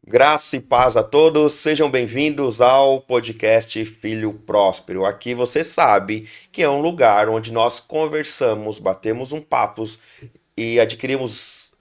Graça e paz a todos, sejam bem-vindos ao podcast Filho Próspero. Aqui você sabe que é um lugar onde nós conversamos, batemos um papos e adquirimos,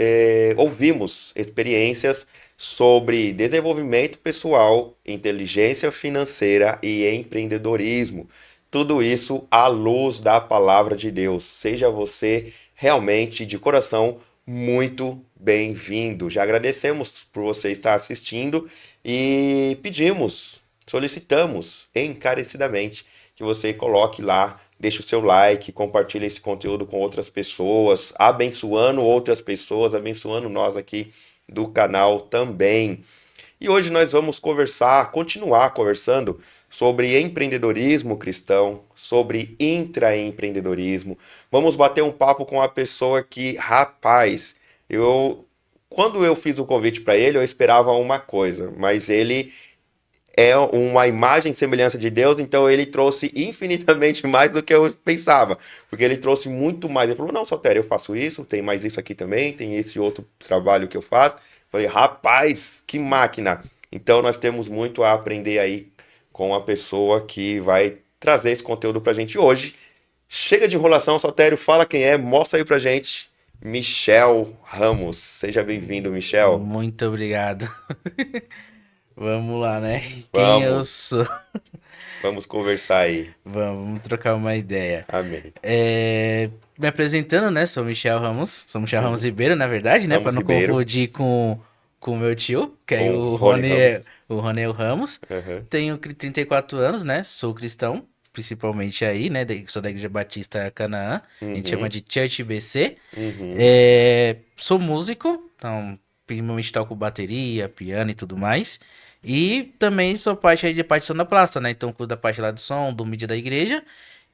ouvimos experiências sobre desenvolvimento pessoal, inteligência financeira e empreendedorismo. Tudo isso à luz da palavra de Deus. Seja você realmente de coração muito bem-vindo. Já agradecemos por você estar assistindo e pedimos, solicitamos encarecidamente que você coloque lá, deixe o seu like, compartilhe esse conteúdo com outras pessoas, abençoando outras pessoas, abençoando nós aqui do canal também. E hoje nós vamos continuar conversando sobre empreendedorismo cristão, sobre intraempreendedorismo. Vamos bater um papo com uma pessoa que, rapaz, eu quando eu fiz o convite para ele, eu esperava uma coisa, mas ele é uma imagem e semelhança de Deus, então ele trouxe infinitamente mais do que eu pensava, porque ele trouxe muito mais. Ele falou: Não, Sotério, eu faço isso, tem mais isso aqui também, tem esse outro trabalho que eu faço. Falei: Rapaz, que máquina! Então nós temos muito a aprender aí com a pessoa que vai trazer esse conteúdo pra gente hoje. Chega de enrolação, Sotério, fala quem é, mostra aí pra gente. Michel Ramos, seja bem-vindo, Michel. Muito obrigado. Vamos lá, né? Quem eu Vamos, sou? vamos conversar aí. Vamos trocar uma ideia. Amém. Me apresentando, né? Sou Michel Ramos. Sou Michel Ramos Ribeiro, na verdade, né? Para Ramos não Ribeiro, confundir com o meu tio, que aí com o Rony Rony é Ramos. o Rony é o Ramos. Aham. Tenho 34 anos, né? Sou cristão, principalmente aí, né? Sou da Igreja Batista Canaã. A gente chama Uhum. de Church BC. Uhum. Sou músico, então, principalmente toco bateria, piano e tudo mais. E também sou parte aí de partição da praça, né? Então, cuido da parte lá do som, do mídia da igreja.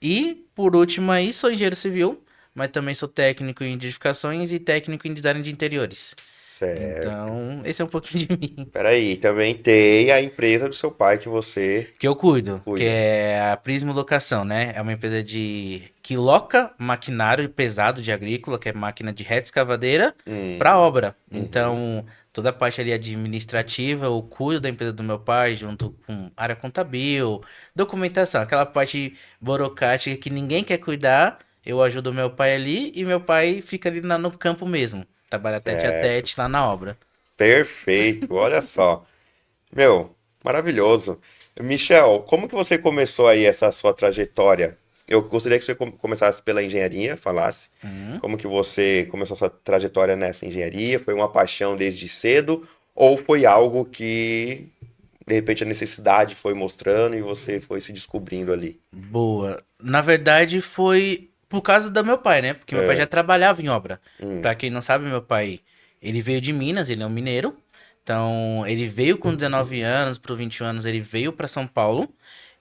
E, por último aí, sou engenheiro civil, mas também sou técnico em edificações e técnico em design de interiores. Certo. Então, esse é um pouquinho de mim. Peraí, também tem a empresa do seu pai que você Que eu cuido, que cuida. é a Prismo Locação, né? É uma empresa que loca maquinário pesado de agrícola, que é máquina de reta escavadeira, para Hum. obra. Uhum. Então, toda a parte ali administrativa, eu cuido da empresa do meu pai, junto com área contabil, documentação, aquela parte burocrática que ninguém quer cuidar, eu ajudo o meu pai ali e meu pai fica ali no campo mesmo. Trabalha tete a Certo. tete lá na obra. Perfeito. Olha só. Meu, maravilhoso. Michel, como que você começou aí essa sua trajetória? Eu gostaria que você começasse pela engenharia, falasse Uhum. como que você começou sua trajetória nessa engenharia. Foi uma paixão desde cedo ou foi algo que de repente a necessidade foi mostrando e você foi se descobrindo ali? Boa. Na verdade, foi por causa do meu pai, né? Porque meu pai já É. trabalhava em obra. Hum. Pra quem não sabe, meu pai, ele veio de Minas, ele é um mineiro. Então, ele veio com 19 anos, pro 21 anos, ele veio pra São Paulo.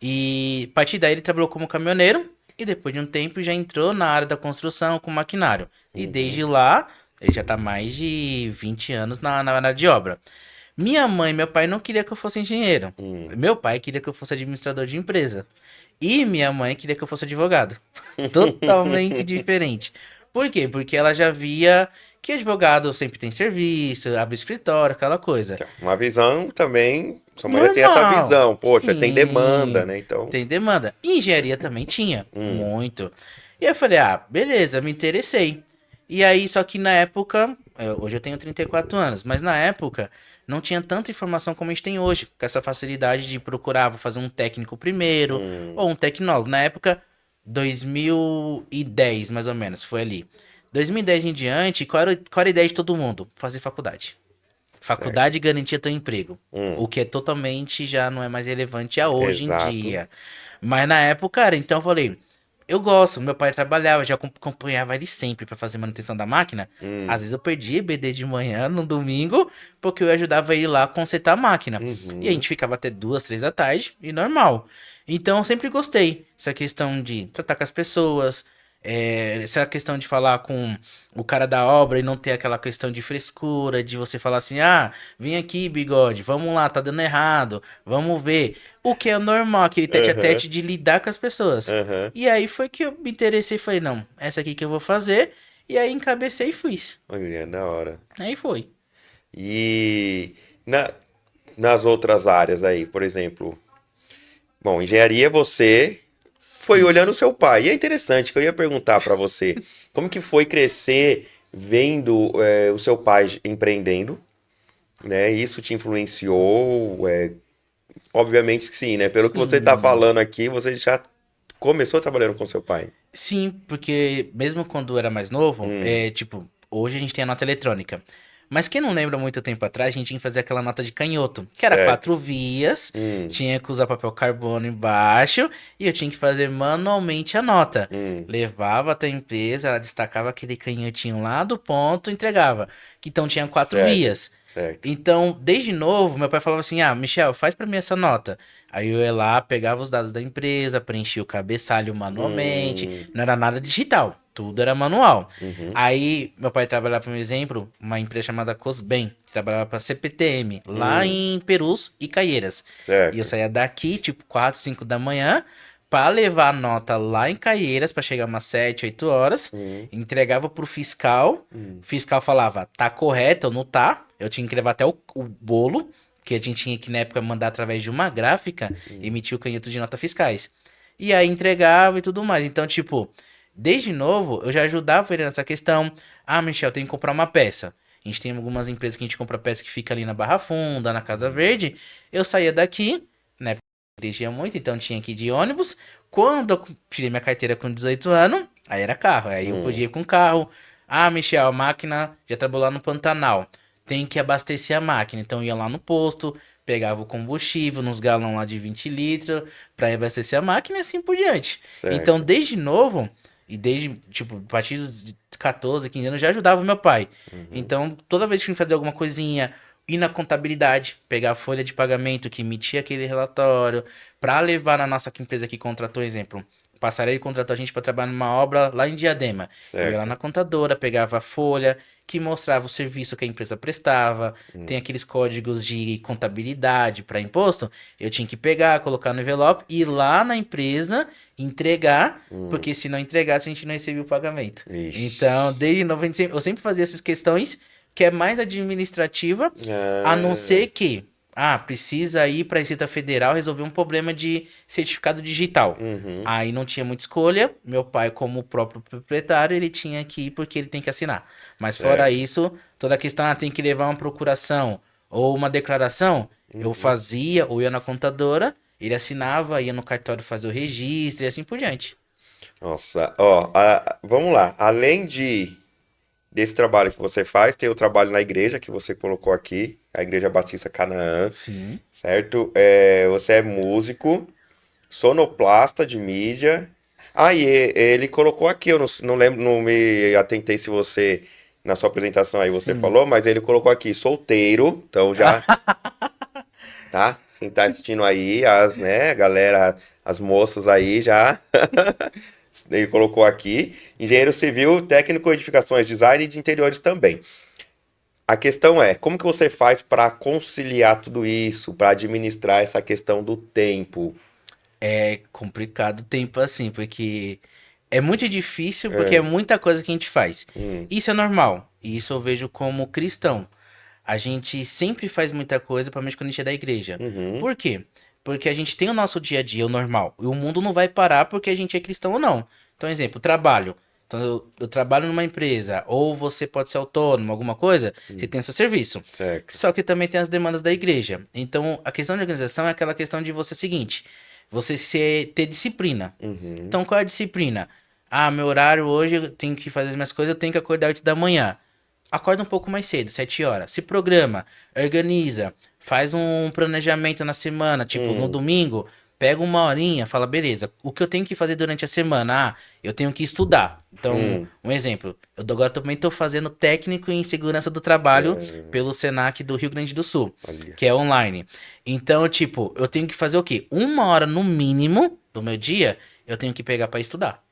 E a partir daí ele trabalhou como caminhoneiro. E depois de um tempo já entrou na área da construção com maquinário. E Uhum. desde lá, ele já tá mais de 20 anos na área de obra. Minha mãe e meu pai não queria que eu fosse engenheiro. Hum. Meu pai queria que eu fosse administrador de empresa. E minha mãe queria que eu fosse advogado. Totalmente diferente. Por quê? Porque ela já via que advogado sempre tem serviço, abre escritório, aquela coisa. Tá. Uma visão também, sua mãe já tem essa Normal. visão, poxa, tem demanda, Sim. né? Então, Tem demanda. Engenharia também tinha. hum. Muito. E eu falei, ah, beleza, me interessei. E aí, só que na época, hoje eu tenho 34 anos, mas na época não tinha tanta informação como a gente tem hoje, com essa facilidade de procurar, vou fazer um técnico primeiro, Hum. ou um tecnólogo. Na época, 2010, mais ou menos, foi ali. 2010 em diante, qual era a ideia de todo mundo? Fazer faculdade. Certo. Faculdade garantia teu emprego. Hum. O que é totalmente já não é mais relevante a hoje em Exato. dia. Mas na época, cara, então eu falei, eu gosto, meu pai trabalhava, já acompanhava ele sempre pra fazer manutenção da máquina. Às Hum. vezes eu perdia BD de manhã no domingo, porque eu ajudava ele lá a consertar a máquina. E a Uhum. gente ficava até 2, 3 da tarde, e normal. Então eu sempre gostei. Essa questão de tratar com as pessoas, essa questão de falar com o cara da obra e não ter aquela questão de frescura, de você falar assim, ah, vem aqui, bigode, vamos lá, tá dando errado, vamos ver. O que é normal, aquele tete a Aham. tete de lidar com as pessoas. Aham. E aí foi que eu me interessei e falei, não, essa aqui que eu vou fazer. E aí encabecei e fiz. Olha, da hora. Aí foi. E na, nas outras áreas aí, por exemplo? Bom, engenharia você foi Sim. olhando o seu pai. E é interessante que eu ia perguntar pra você, como que foi crescer vendo o seu pai empreendendo, né? Isso te influenciou? Obviamente que sim, né? Pelo que você tá Sim. falando aqui, você já começou trabalhando com seu pai. Sim, porque mesmo quando eu era mais novo, Hum, tipo, hoje a gente tem a nota eletrônica. Mas quem não lembra muito tempo atrás, a gente tinha que fazer aquela nota de canhoto, que era certo. 4 vias, Hum, tinha que usar papel carbono embaixo e eu tinha que fazer manualmente a nota. hum, Levava até a empresa, ela destacava aquele canhotinho lá do ponto, e entregava. Então tinha quatro certo, vias. certo. Então, desde novo, meu pai falava assim: Ah, Michel, faz pra mim essa nota. Aí eu ia lá, pegava os dados da empresa, preenchia o cabeçalho manualmente. Hum, Não era nada digital, tudo era manual. uhum, Aí, meu pai trabalhava, por exemplo, uma empresa chamada Cosben, que trabalhava para CPTM, lá hum, em Perus e Caieiras. E eu certo. saía daqui, tipo, 4, 5 da manhã, para levar a nota lá em Caieiras, para chegar umas 7, 8 horas, Hum, entregava pro fiscal. hum, O fiscal falava, tá correto ou não tá? Eu tinha que levar até o bolo, que a gente tinha que na época mandar através de uma gráfica, hum, emitir o canhoto de nota fiscais. E aí entregava e tudo mais. Então, tipo, desde novo, eu já ajudava ele nessa questão. Ah, Michel, tem que comprar uma peça. A gente tem algumas empresas que a gente compra peça que fica ali na Barra Funda, na Casa Verde. Eu saía daqui, na época eu dirigia muito, então tinha que ir de ônibus. Quando eu tirei minha carteira com 18 anos, aí era carro. Aí eu hum, podia ir com carro. Ah, Michel, a máquina já trabalhou lá no Pantanal. Tem que abastecer a máquina. Então eu ia lá no posto, pegava o combustível nos galões lá de 20 litros para abastecer a máquina e assim por diante. Então, certo. desde novo, e desde, tipo, a partir dos 14, 15 anos, eu já ajudava meu pai. Uhum, Então, toda vez que tinha que fazer alguma coisinha, ir na contabilidade, pegar a folha de pagamento que emitia aquele relatório, para levar na nossa empresa que contratou, exemplo. Passarelli contratou a gente para trabalhar numa obra lá em Diadema. Eu ia lá certo. na contadora, pegava a folha que mostrava o serviço que a empresa prestava, tem Hum, aqueles códigos de contabilidade para imposto. Eu tinha que pegar, colocar no envelope, ir lá na empresa, entregar, hum, porque se não entregasse, a gente não recebia o pagamento. Então, ixi. desde 90, eu sempre fazia essas questões que é mais administrativa, a não Ah, ser que, precisa ir para a Receita Federal resolver um problema de certificado digital. uhum, Aí não tinha muita escolha. Meu pai, como o próprio proprietário, ele tinha que ir porque ele tem que assinar. Mas fora certo. isso, toda a questão, tem que levar uma procuração ou uma declaração, eu Uhum. fazia ou ia na contadora, ele assinava, ia no cartório fazer o registro e assim por diante. Nossa, ó, vamos lá. Além desse trabalho que você faz, tem o trabalho na igreja que você colocou aqui, a Igreja Batista Canaã, Sim, certo? Você é músico, sonoplasta de mídia. Ah, ele colocou aqui, eu não lembro, não me atentei se você, na sua apresentação aí você sim. falou, mas ele colocou aqui, solteiro, então já, tá? Quem tá assistindo aí, né, galera, as moças aí já, ele colocou aqui, engenheiro civil, técnico em edificações, design de interiores também. A questão é, como que você faz para conciliar tudo isso, para administrar essa questão do tempo? É complicado o tempo assim, porque é muito difícil, porque é É, muita coisa que a gente faz. hum, Isso é normal, e isso eu vejo como cristão. A gente sempre faz muita coisa, principalmente quando a gente é da igreja. uhum, Por quê? Porque a gente tem o nosso dia a dia, o normal. E o mundo não vai parar porque a gente é cristão ou não. Então, exemplo, trabalho. Então, eu trabalho numa empresa, ou você pode ser autônomo, alguma coisa, você tem o seu serviço. certo. Só que também tem as demandas da igreja. Então, a questão de organização é aquela questão de você seguinte, ter disciplina. Uhum, Então, qual é a disciplina? Ah, meu horário hoje, eu tenho que fazer as minhas coisas, eu tenho que acordar 8 da manhã. Acorda um pouco mais cedo, 7 horas. Se programa, organiza, faz um planejamento na semana, tipo, no hum, domingo, pega uma horinha, fala, beleza, o que eu tenho que fazer durante a semana? Ah, eu tenho que estudar. Então, hum, um exemplo, eu agora também estou fazendo técnico em segurança do trabalho pelo Senac do Rio Grande do Sul, olha. que é online. Então, tipo, eu tenho que fazer o quê? 1 hora no mínimo do meu dia, eu tenho que pegar para estudar.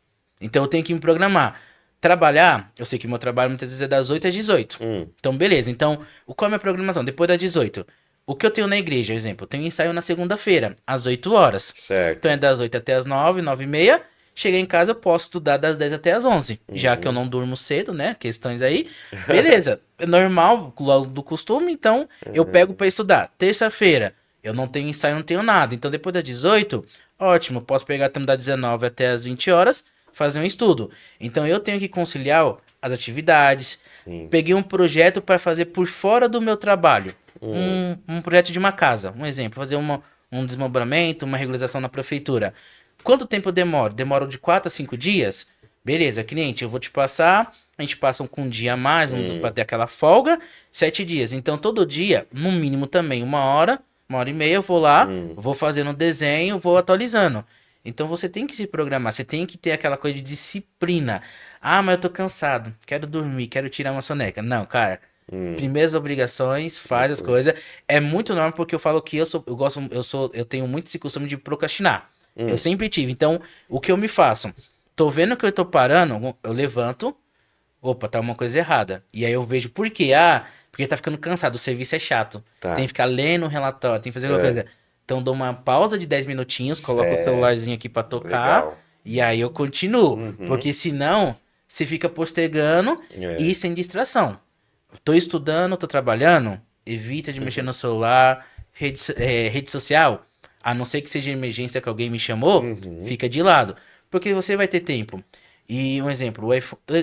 Então eu tenho que me programar. Trabalhar, eu sei que meu trabalho muitas vezes é das 8 às 18. Hum, Então, beleza. Então, qual é a minha programação? Depois das 18. O que eu tenho na igreja, por exemplo, eu tenho ensaio na segunda-feira, às 8 horas. Então é certo. das 8 até as 9, 9 e meia. chegar em casa eu posso estudar das 10 até as 11, já que eu não durmo cedo, né? Questões aí. Beleza, é normal, logo do costume, então eu pego pra estudar. Terça-feira, eu não tenho ensaio, não tenho nada. Então depois das 18, ótimo, posso pegar também das 19 até as 20 horas, fazer um estudo. Então eu tenho que conciliar as atividades. Sim. Peguei um projeto para fazer por fora do meu trabalho. Um projeto de uma casa, um exemplo, fazer um desmembramento, uma regularização na prefeitura. Quanto tempo eu demoro? Demoro de 4 a 5 dias? Beleza, cliente, eu vou te passar. A gente passa com um dia a mais, para ter aquela folga, 7 dias. Então, todo dia, no mínimo também, 1 hora e meia, eu vou lá, vou fazendo desenho, vou atualizando. Então, você tem que se programar, você tem que ter aquela coisa de disciplina. Ah, mas eu tô cansado, quero dormir, quero tirar uma soneca. Não, cara. Primeiras obrigações, faz as coisas. É muito normal porque eu falo que eu tenho muito esse costume de procrastinar. Eu sempre tive. Então, o que eu me faço? Tô vendo que eu tô parando, eu levanto, opa, tá uma coisa errada. E aí eu vejo por quê? Ah, porque tá ficando cansado, o serviço é chato. Tá. Tem que ficar lendo o relatório, tem que fazer alguma coisa. Então dou uma pausa de 10 minutinhos, coloco o Certo. celularzinho aqui pra tocar, Legal. e aí eu continuo. Porque senão, você fica postergando e sem distração. Tô estudando, tô trabalhando, evita de mexer no celular, rede social, a não ser que seja emergência que alguém me chamou, fica de lado. Porque você vai ter tempo. E um exemplo,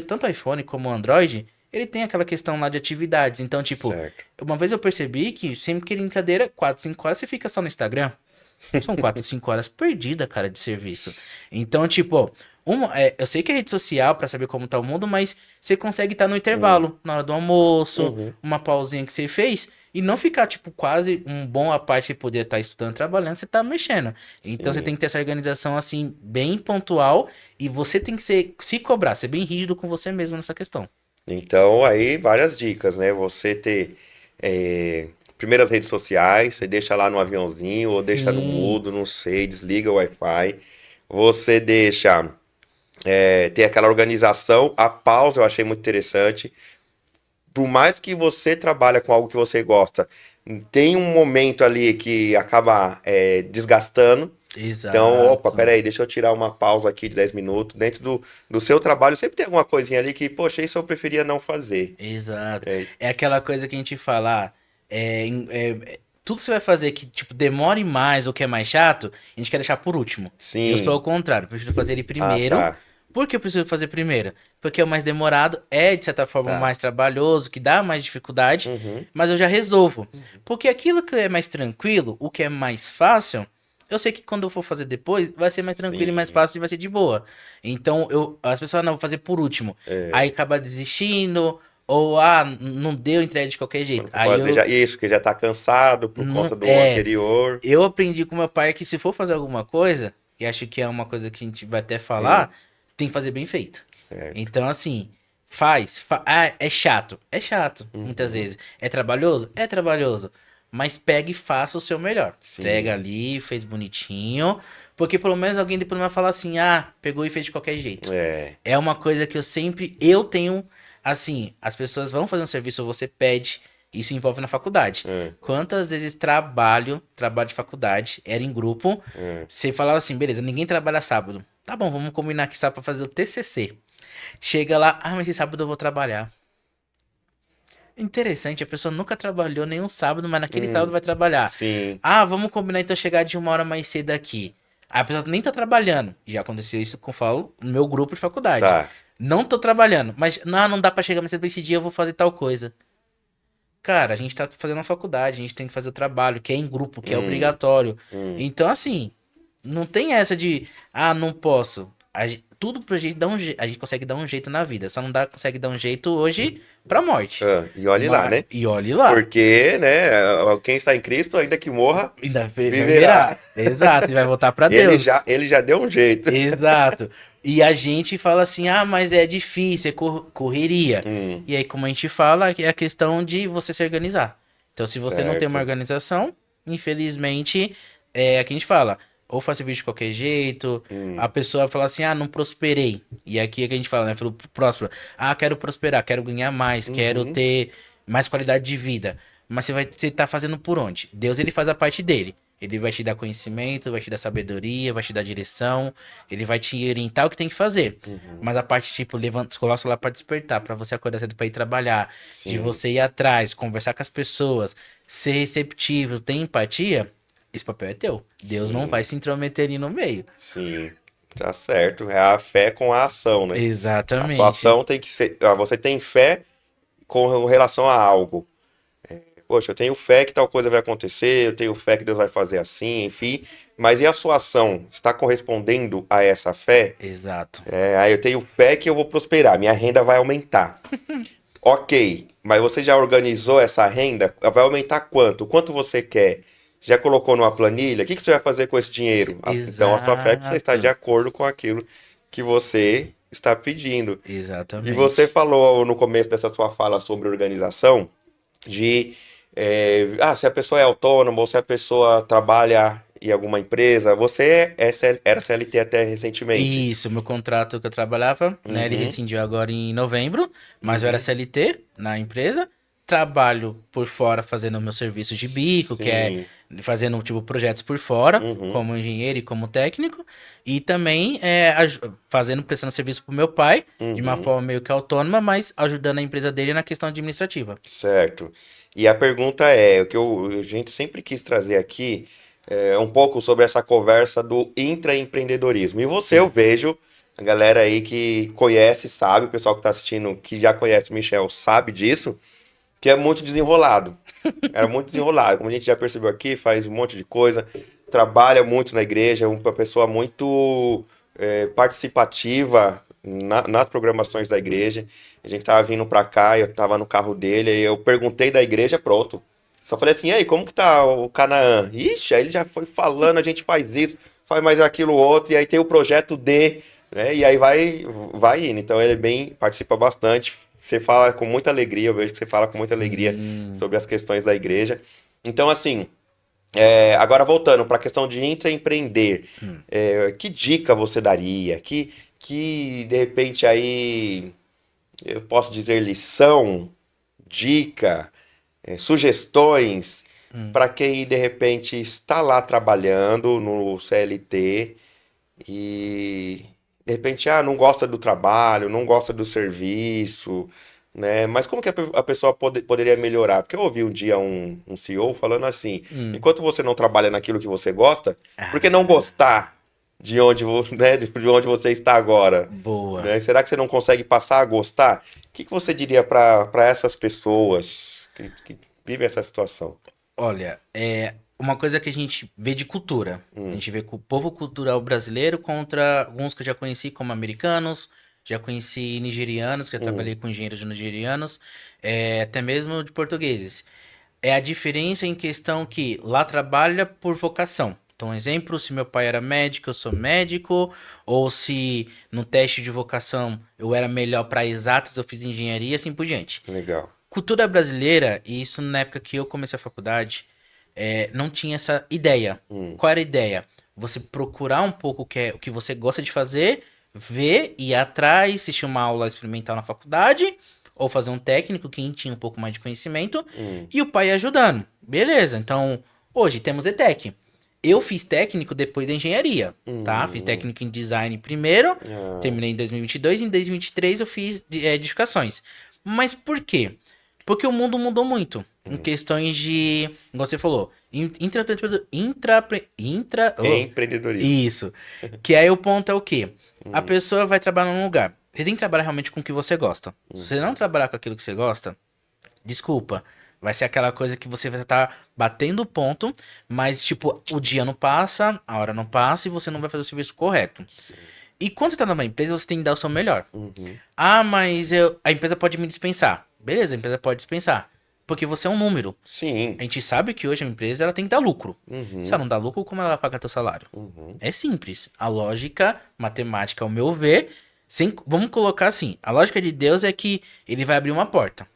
tanto o iPhone como o Android, ele tem aquela questão lá de atividades. Então, tipo, Certo. uma vez eu percebi que sempre que brincadeira, 4, 5 horas você fica só no Instagram. São 4, 5 horas perdidas, cara, de serviço. Então, tipo, eu sei que é rede social pra saber como tá o mundo, mas você consegue estar no intervalo, na hora do almoço, uma pausinha que você fez, e não ficar, tipo, quase um bom a parte de poder estar estudando, trabalhando, você tá mexendo. Então você Sim. tem que ter essa organização, assim, bem pontual, e você tem que se cobrar, ser bem rígido com você mesmo nessa questão. Então, aí, várias dicas, né? Você ter primeiras redes sociais, você deixa lá no aviãozinho ou deixa no Sim, mudo, não sei, desliga o Wi-Fi. Você deixa ter aquela organização, a pausa eu achei muito interessante. Por mais que você trabalhe com algo que você gosta, tem um momento ali que acaba desgastando. Então, opa, exato. peraí, deixa eu tirar uma pausa aqui de 10 minutos. Dentro do seu trabalho, sempre tem alguma coisinha ali que, poxa, isso eu preferia não fazer. Exato. É, É aquela coisa que a gente fala, tudo que você vai fazer que, tipo, demore mais ou que é mais chato, a gente quer deixar por último. Eu sou sim. ao contrário, eu prefiro fazer ele Ah, primeiro. tá. Por que eu preciso fazer primeiro? Porque é o mais demorado, é de certa forma Tá. mais trabalhoso, que dá mais dificuldade, Uhum. mas eu já resolvo. Porque aquilo que é mais tranquilo, o que é mais fácil, eu sei que quando eu for fazer depois, vai ser mais tranquilo e mais Sim. fácil e vai ser de boa. Então, as pessoas não vão fazer por último. Aí acaba desistindo, ou não deu entrega de qualquer jeito. Quando for Aí fazer eu já isso, que já tá cansado por não conta do anterior. eu aprendi com meu pai que se for fazer alguma coisa, e acho que é uma coisa que a gente vai até Hum, falar, tem que fazer bem feito. certo. Então assim, é chato, muitas vezes. É trabalhoso, mas pega e faça o seu melhor. Entrega Sim. ali, fez bonitinho, porque pelo menos alguém depois vai falar assim: "Ah, pegou e fez de qualquer jeito". É. É uma coisa que eu tenho, assim, as pessoas vão fazer um serviço, você pede, isso envolve na faculdade. É, Quantas vezes trabalho de faculdade, era em grupo, é. você falava assim, beleza, ninguém trabalha sábado. Tá bom, vamos combinar aqui sábado pra fazer o TCC. Chega lá, mas esse sábado eu vou trabalhar. Interessante, a pessoa nunca trabalhou nenhum sábado, mas naquele sábado vai trabalhar. Sim. Ah, vamos combinar então chegar de 1 hora mais cedo aqui. A pessoa nem tá trabalhando. Já aconteceu isso com falo no meu grupo de faculdade. Tá. Não tô trabalhando, mas não dá pra chegar mais cedo esse dia, eu vou fazer tal coisa. Cara, a gente tá fazendo uma faculdade, a gente tem que fazer o trabalho, que é em grupo, que é Hum, obrigatório. hum. Então, assim, não tem essa de, não posso. Tudo pra gente dar a gente consegue dar um jeito na vida. Só não consegue dar um jeito hoje pra morte. Ah, e olhe lá, né? E olhe lá. Porque, né, quem está em Cristo, ainda que morra, Ainda vai viverá. virar. Exato, e vai voltar pra Ele Deus. já, ele já deu um jeito. Exato. E a gente fala assim, mas é difícil, é correria. Hum, E aí, como a gente fala, é a questão de você se organizar. Então, se você não tem uma certo. organização, infelizmente, é aqui a gente fala, ou faz vídeo de qualquer jeito, a Hum, pessoa fala assim, não prosperei. E aqui é que a gente fala, né? Falou próspero. Quero prosperar, quero ganhar mais, quero uhum, ter mais qualidade de vida. Mas você tá fazendo por onde? Deus, ele faz a parte dele. Ele vai te dar conhecimento, vai te dar sabedoria, vai te dar direção, ele vai te orientar o que tem que fazer. Mas a parte, tipo, levanta, coloca o celular pra despertar, pra você acordar cedo pra ir trabalhar, de Sim, você ir atrás, conversar com as pessoas, ser receptivo, ter empatia, esse papel é teu. Deus não vai sim, se intrometer ali no meio. sim. Tá certo. É a fé com a ação, né? A sua Exatamente. ação tem que ser. Você tem fé com relação a algo. Poxa, eu tenho fé que tal coisa vai acontecer, eu tenho fé que Deus vai fazer assim, enfim. Mas e a sua ação? Está correspondendo a essa fé? Exato. Aí eu tenho fé que eu vou prosperar, minha renda vai aumentar. Ok, mas você já organizou essa renda? Vai aumentar quanto? Quanto você quer? Já colocou numa planilha? O que você vai fazer com esse dinheiro? Então a sua fé é que você está de Exato. acordo com aquilo que você está pedindo. E você Exatamente. falou no começo dessa sua fala sobre organização, de se a pessoa é autônoma ou se a pessoa trabalha em alguma empresa, você era CLT até recentemente. Isso, meu contrato que eu trabalhava, né, ele Uhum, rescindiu agora em novembro, mas eu era uhum. CLT na empresa, trabalho por fora fazendo meus serviços de bico, que é Sim. fazendo tipo projetos por fora, Uhum, como engenheiro e como técnico, e também fazendo, prestando serviço pro meu pai, de uma uhum. forma meio que autônoma, mas ajudando a empresa dele na questão administrativa. Certo. E a pergunta é, o que a gente sempre quis trazer aqui é um pouco sobre essa conversa do intraempreendedorismo. E você, eu Sim. vejo, a galera aí que conhece, sabe, o pessoal que está assistindo, que já conhece o Michel, sabe disso, que é muito desenrolado. Era muito desenrolado. Como a gente já percebeu aqui, faz um monte de coisa, trabalha muito na igreja, é uma pessoa muito participativa nas programações da igreja. A gente tava vindo pra cá, eu tava no carro dele, aí eu perguntei da igreja, pronto. Só falei assim, e aí, como que tá o Canaã? Ixi, aí ele já foi falando, a gente faz isso, faz mais aquilo outro, e aí tem o projeto D, né? E aí vai indo. Então ele participa bastante. Você fala com muita alegria, eu vejo que você fala com muita alegria Sim. sobre as questões da igreja. Então, assim, agora voltando para a questão de intraempreender, Hum. que dica você daria? Que de repente aí eu posso dizer lição, dica, sugestões Hum. para quem de repente está lá trabalhando no CLT e de repente não gosta do trabalho, não gosta do serviço, né? Mas como que a pessoa poderia melhorar? Porque eu ouvi um dia um CEO falando assim: Hum. enquanto você não trabalha naquilo que você gosta, por que não Ah, gostar de onde, né, de onde você está agora? boa. Né? Será que você não consegue passar a gostar? O que você diria para essas pessoas que vivem essa situação? Olha, é uma coisa que a gente vê de cultura. A Hum, gente vê com o povo cultural brasileiro contra alguns que eu já conheci como americanos, já conheci nigerianos, que eu hum, trabalhei com engenheiros nigerianos, até mesmo de portugueses. É a diferença em questão que lá trabalha por vocação. Então, um exemplo, se meu pai era médico, eu sou médico, ou se no teste de vocação eu era melhor para exatas, eu fiz engenharia, assim por diante. legal. Cultura brasileira, e isso na época que eu comecei a faculdade, não tinha essa ideia. Hum, Qual era a ideia? Você procurar um pouco o que você gosta de fazer, ver, ir atrás, assistir uma aula experimental na faculdade, ou fazer um técnico, quem tinha um pouco mais de conhecimento, hum, e o pai ajudando. Beleza, então hoje temos ETEC. Eu fiz técnico depois da engenharia, tá? Fiz hum, técnico em design primeiro, ah, terminei em 2022, em 2023 eu fiz edificações. Mas por quê? Porque o mundo mudou muito. Em hum. questões de. Como você falou. Empreendedorismo. Isso. Que aí o ponto é o quê? A Hum, pessoa vai trabalhar num lugar. Você tem que trabalhar realmente com o que você gosta. Se você não uhum. trabalhar com aquilo que você gosta, desculpa. Vai ser aquela coisa que você vai estar batendo ponto, mas, tipo, o dia não passa, a hora não passa e você não vai fazer o serviço correto. Sim. E quando você tá numa empresa, você tem que dar o seu melhor. Uhum. Ah, mas a empresa pode me dispensar. Beleza, a empresa pode dispensar. Porque você é um número. A Sim. gente sabe que hoje a empresa ela tem que dar lucro. Se ela Uhum. não dá lucro, como ela vai pagar teu salário? Uhum. É simples. A lógica matemática, ao meu ver, vamos colocar assim: a lógica de Deus é que ele vai abrir uma porta.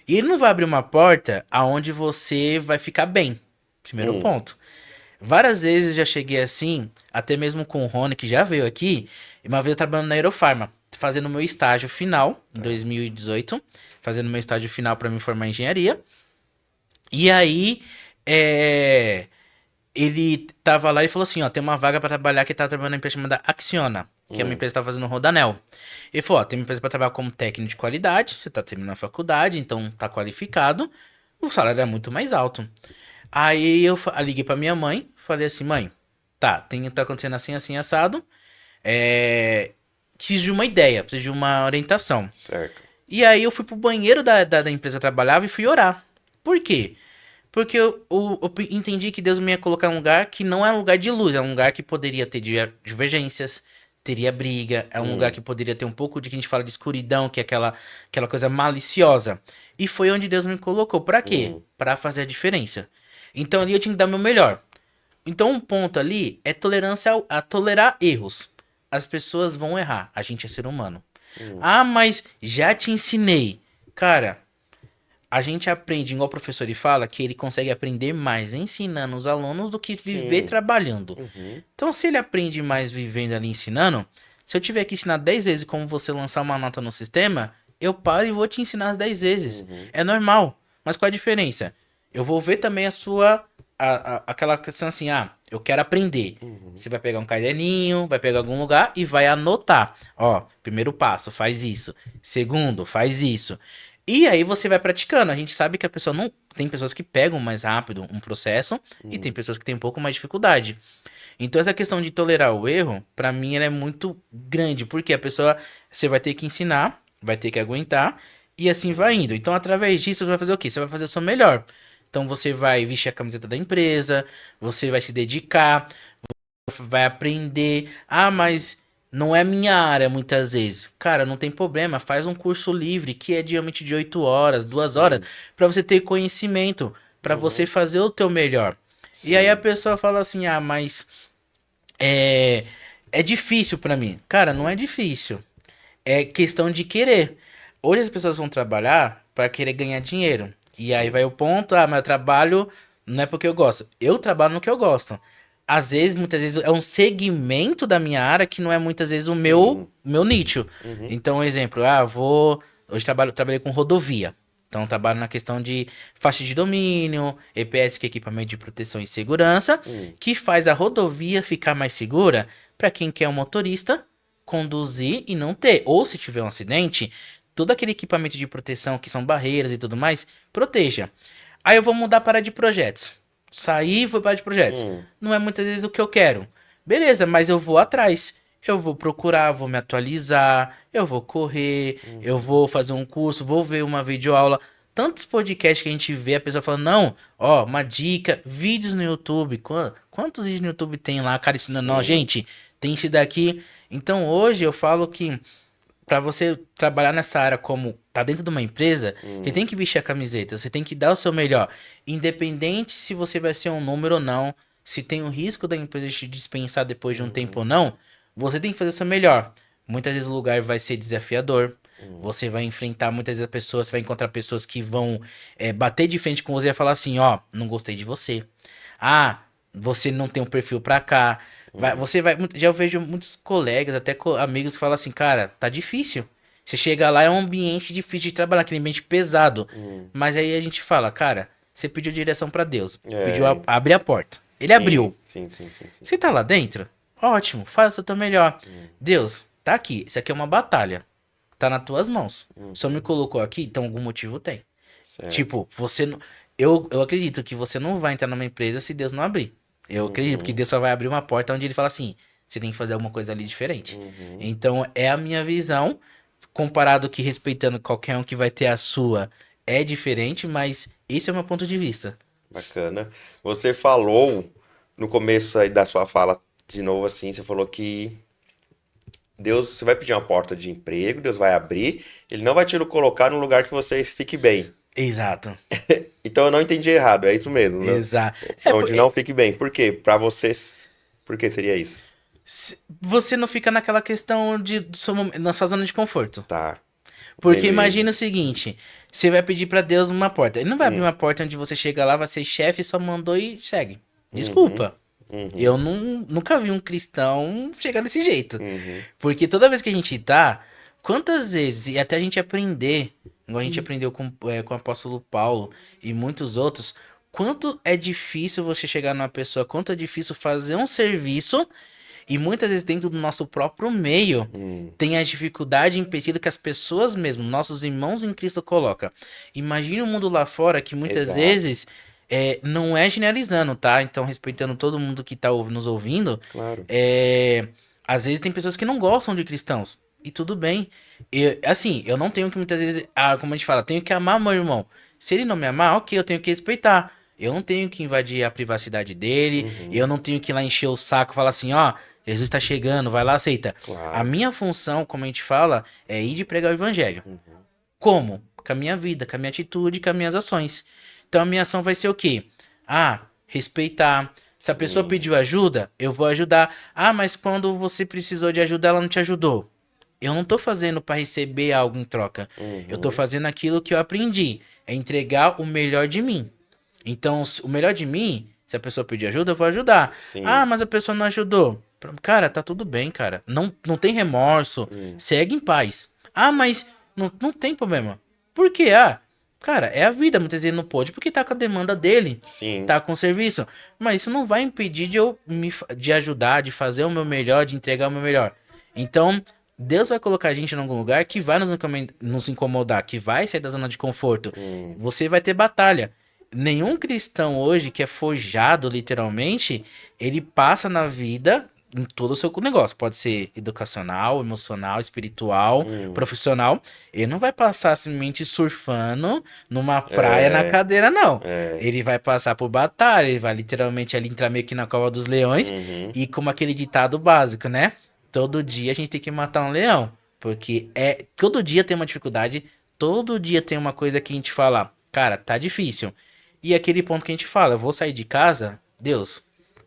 E ele não vai abrir uma porta aonde você vai ficar bem. Primeiro Hum. ponto. Várias vezes já cheguei assim, até mesmo com o Rony, que já veio aqui, e uma vez eu trabalhando na Aerofarma, fazendo meu estágio final, em Ah, 2018, fazendo meu estágio final para me formar em engenharia. E aí, é, ele tava lá e falou assim, ó, tem uma vaga pra trabalhar que tá trabalhando na empresa chamada Acciona, que é uma empresa que tá fazendo rodanel. Ele falou, ó, tem uma empresa pra trabalhar como técnico de qualidade, você tá terminando a faculdade, então tá qualificado, o salário é muito mais alto. Aí liguei pra minha mãe, falei assim, mãe, tá acontecendo assim, assim, assado, preciso de uma ideia, preciso de uma orientação. Certo. E aí eu fui pro banheiro da empresa que eu trabalhava e fui orar. Por quê? Porque eu entendi que Deus me ia colocar em um lugar que não é um lugar de luz, é um lugar que poderia ter divergências, teria briga, é um lugar que poderia ter um pouco de que a gente fala de escuridão, que é aquela coisa maliciosa. E foi onde Deus me colocou. Pra quê? Pra fazer a diferença. Então ali eu tinha que dar o meu melhor. Então um ponto ali é tolerância a tolerar erros. As pessoas vão errar, a gente é ser humano. Ah, mas já te ensinei. Cara, a gente aprende, igual o professor ele fala, que ele consegue aprender mais ensinando os alunos do que viver Sim. trabalhando. Então, se ele aprende mais vivendo ali ensinando, se eu tiver que ensinar 10 vezes como você lançar uma nota no sistema, eu paro e vou te ensinar as 10 vezes. É normal. Mas qual a diferença? Eu vou ver também a sua. Aquela questão assim, eu quero aprender. Você vai pegar um caderninho, vai pegar algum lugar e vai anotar. Ó, primeiro passo, faz isso. Segundo, faz isso. E aí você vai praticando. A gente sabe que a pessoa não. Tem pessoas que pegam mais rápido um processo e tem pessoas que têm um pouco mais de dificuldade. Então essa questão de tolerar o erro, pra mim, ela é muito grande, porque a pessoa você vai ter que ensinar, vai ter que aguentar e assim vai indo. Então através disso você vai fazer o quê? Você vai fazer o seu melhor. Então você vai vestir a camiseta da empresa, você vai se dedicar, vai aprender. Ah, mas não é minha área muitas vezes. Cara, não tem problema, faz um curso livre que é geralmente de 8 horas, 2 horas, Sim. pra você ter conhecimento, pra você fazer o teu melhor. E aí a Sim. pessoa fala assim: "Ah, mas é difícil pra mim". Cara, não é difícil. É questão de querer. Hoje as pessoas vão trabalhar pra querer ganhar dinheiro. E aí Sim. vai o ponto, mas eu trabalho não é porque eu gosto. Eu trabalho no que eu gosto. Às vezes, muitas vezes, é um segmento da minha área que não é muitas vezes o meu, Sim. meu nicho. Uhum. Então, um exemplo, hoje trabalhei com rodovia. Então, trabalho na questão de faixa de domínio, EPS, que é equipamento de proteção e segurança, que faz a rodovia ficar mais segura para quem quer um motorista conduzir e não ter. Ou se tiver um acidente, todo aquele equipamento de proteção, que são barreiras e tudo mais, proteja. Aí eu vou mudar para a área de projetos. Sair e vou para a área de projetos. Não é muitas vezes o que eu quero. Beleza, mas eu vou atrás. Eu vou procurar, vou me atualizar, eu vou correr, eu vou fazer um curso, vou ver uma videoaula. Tantos podcasts que a gente vê, a pessoa falando, não, ó, uma dica, vídeos no YouTube. Quantos vídeos no YouTube tem lá, cara, ensinando, não, Sim. gente, tem esse daqui. Então hoje eu falo que para você trabalhar nessa área como tá dentro de uma empresa, você tem que vestir a camiseta, você tem que dar o seu melhor, independente se você vai ser um número ou não, se tem o risco da empresa te dispensar depois de um tempo ou não, você tem que fazer o seu melhor. Muitas vezes o lugar vai ser desafiador. Você vai enfrentar muitas vezes as pessoas, você vai encontrar pessoas que vão bater de frente com você e falar assim, ó, não gostei de você. Ah, você não tem um perfil pra cá. Você vai. Já eu vejo muitos colegas, até amigos que falam assim, cara, tá difícil. Você chega lá, é um ambiente difícil de trabalhar, aquele ambiente pesado. Mas aí a gente fala, cara, você pediu direção pra Deus. Pediu É. abrir a porta. Ele Sim. abriu. Sim, sim, sim, sim. Você tá lá dentro? Ótimo, faça o teu melhor. Deus, tá aqui. Isso aqui é uma batalha. Tá nas tuas mãos. Só me colocou aqui, então algum motivo tem. Certo. Tipo, você não. Eu acredito que você não vai entrar numa empresa se Deus não abrir. Eu acredito que Deus só vai abrir uma porta onde ele fala assim: você tem que fazer alguma coisa ali diferente. Então, é a minha visão, comparado que respeitando qualquer um que vai ter a sua, é diferente, mas esse é o meu ponto de vista. Bacana. Você falou no começo aí da sua fala, de novo assim, você falou que Deus, você vai pedir uma porta de emprego, Deus vai abrir, ele não vai te colocar num lugar que você fique bem. Exato. Então eu não entendi errado, é isso mesmo, né? Exato. Onde não fique bem. Por quê? Pra vocês, por que seria isso? Você não fica naquela questão na sua zona de conforto. Tá, Porque beleza. imagina o seguinte, você vai pedir pra Deus uma porta. Ele não vai abrir uma porta onde você chega lá, vai ser chefe, só mandou e segue. Uhum, Desculpa. uhum, Eu nunca vi um cristão chegar desse jeito. uhum, Porque toda vez que a gente tá, quantas vezes, e até a gente aprender, igual a gente aprendeu com o apóstolo Paulo e muitos outros, quanto é difícil você chegar numa pessoa, quanto é difícil fazer um serviço e muitas vezes dentro do nosso próprio meio tem a dificuldade e empecilho que as pessoas mesmo, nossos irmãos em Cristo coloca. Imagine o mundo lá fora que muitas Exato, vezes não é generalizando, tá? Então respeitando todo mundo que tá nos ouvindo, claro. é, às vezes tem pessoas que não gostam de cristãos. E tudo bem. Assim, eu não tenho que muitas vezes, como a gente fala, tenho que amar meu irmão. Se ele não me amar, ok, eu tenho que respeitar. Eu não tenho que invadir a privacidade dele. Eu Uhum, não tenho que ir lá encher o saco e falar assim, ó, Jesus está chegando, vai lá, aceita. A claro. minha função, como a gente fala, é ir de pregar o evangelho. Uhum, Como? Com a minha vida, com a minha atitude, com as minhas ações. Então a minha ação vai ser o quê? Ah, respeitar. Se a pessoa sim. pediu ajuda, eu vou ajudar. Ah, mas quando você precisou de ajuda, ela não te ajudou. Eu não tô fazendo para receber algo em troca. Eu tô Uhum, fazendo aquilo que eu aprendi. É entregar o melhor de mim. Então, o melhor de mim, se a pessoa pedir ajuda, eu vou ajudar. Ah, sim. mas a pessoa não ajudou. Cara, tá tudo bem, cara. Não, não tem remorso. Hum, Segue em paz. Ah, mas não tem problema. Por quê? Ah, cara, é a vida. Muitas vezes ele não pôde porque tá com a demanda dele. sim. Tá com o serviço. Mas isso não vai impedir de eu de ajudar, de fazer o meu melhor, de entregar o meu melhor. Então, Deus vai colocar a gente em algum lugar que vai nos incomodar, que vai sair da zona de conforto. Hum, Você vai ter batalha. Nenhum cristão hoje que é forjado, literalmente, ele passa na vida em todo o seu negócio. Pode ser educacional, emocional, espiritual, hum. profissional. Ele não vai passar simplesmente surfando numa praia na É, cadeira, não. é. Ele vai passar por batalha, ele vai literalmente ali entrar meio que na cova dos leões Uhum, e como aquele ditado básico, né? Todo dia a gente tem que matar um leão. Porque todo dia tem uma dificuldade, todo dia tem uma coisa que a gente fala, cara, tá difícil. E aquele ponto que a gente fala, eu vou sair de casa, Deus,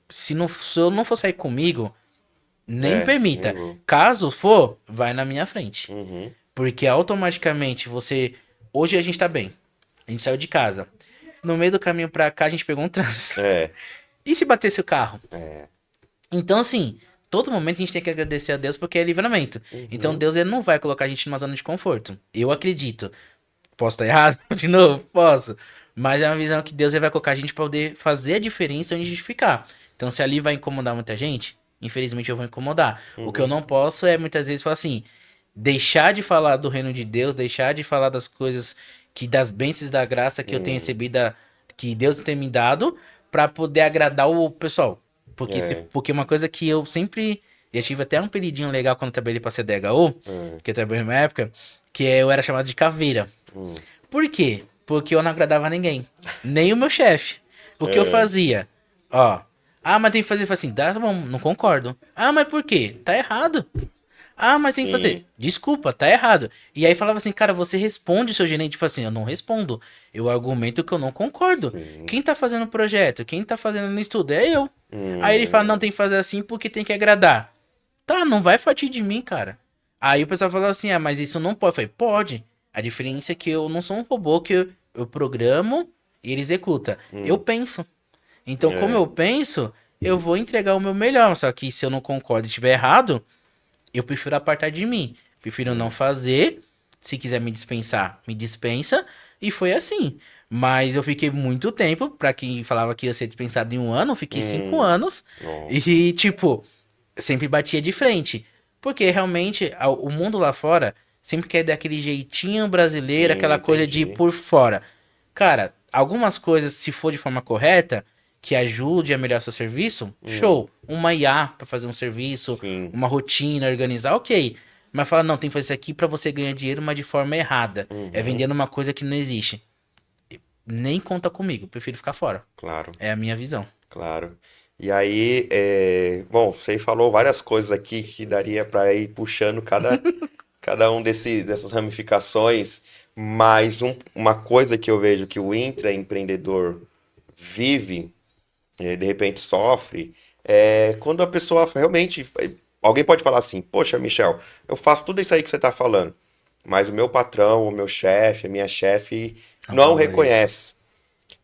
se eu não for sair comigo, nem me nem permita. vou. Caso for, vai na minha frente. Uhum, Porque automaticamente você. Hoje a gente tá bem. A gente saiu de casa. No meio do caminho pra cá, a gente pegou um trânsito. é, E se batesse o carro? é. Então, assim, todo momento a gente tem que agradecer a Deus porque é livramento. Então, Uhum, Deus ele não vai colocar a gente numa zona de conforto. Eu acredito. Posso estar errado? De novo? Posso. Mas é uma visão que Deus ele vai colocar a gente pra poder fazer a diferença onde a gente ficar. Então, se ali vai incomodar muita gente, infelizmente eu vou incomodar. O que eu uhum, não posso é muitas vezes falar assim, deixar de falar do reino de Deus, deixar de falar das coisas que das bênçãos da graça que eu tenho hum, recebido, que Deus tem me dado, pra poder agradar o pessoal. é, Porque uma coisa que eu sempre já tive até um apelidinho legal quando eu trabalhei pra CDHU, é, que eu trabalhei numa época, eu era chamado de caveira. hum, Por quê? Porque eu não agradava ninguém. Nem o meu chefe. O que eu é, fazia? Ó. Ah, mas tem que fazer assim. Tá bom, não concordo. Ah, mas por quê? Tá errado. Ah, mas tem que fazer. sim, Desculpa, tá errado. E aí falava assim, cara, você responde o seu gerente. Tipo assim, eu não respondo. Eu argumento que eu não concordo. sim. Quem tá fazendo o projeto, quem tá fazendo o estudo é eu. Aí ele fala, não, Hum, tem que fazer assim porque tem que agradar. Tá, não vai partir de mim, cara. Aí o pessoal falou assim, ah, mas isso não pode. Eu falei, pode. A diferença é que eu não sou um robô que eu programo e ele executa. Eu hum, penso. Então, como é, eu penso, eu vou entregar o meu melhor. Só que se eu não concordo e estiver errado, eu prefiro apartar de mim. Prefiro não sim. fazer. Se quiser me dispensar, me dispensa. E foi assim. Mas eu fiquei muito tempo. Pra quem falava que ia ser dispensado em um ano, eu fiquei 5 anos. Nossa. E, tipo, sempre batia de frente. Porque realmente o mundo lá fora sempre quer dar aquele jeitinho brasileiro, Sim, aquela coisa de ir entendi. por fora. Cara, algumas coisas, se for de forma correta, que ajude a melhorar seu serviço, show. Uma IA para fazer um serviço, Sim. uma rotina, organizar, ok. Mas fala, não, tem que fazer isso aqui para você ganhar dinheiro, mas de forma errada. É Uhum, vendendo uma coisa que não existe. Nem conta comigo, prefiro ficar fora. claro, É a minha visão. claro. E aí, bom, você falou várias coisas aqui que daria para ir puxando cada um dessas ramificações, mas uma coisa que eu vejo que o intraempreendedor vive, de repente sofre, é quando a pessoa realmente. Alguém pode falar assim: Poxa, Michel, eu faço tudo isso aí que você está falando, mas o meu patrão, o meu chefe, a minha chefe Não não valorizo. reconhece.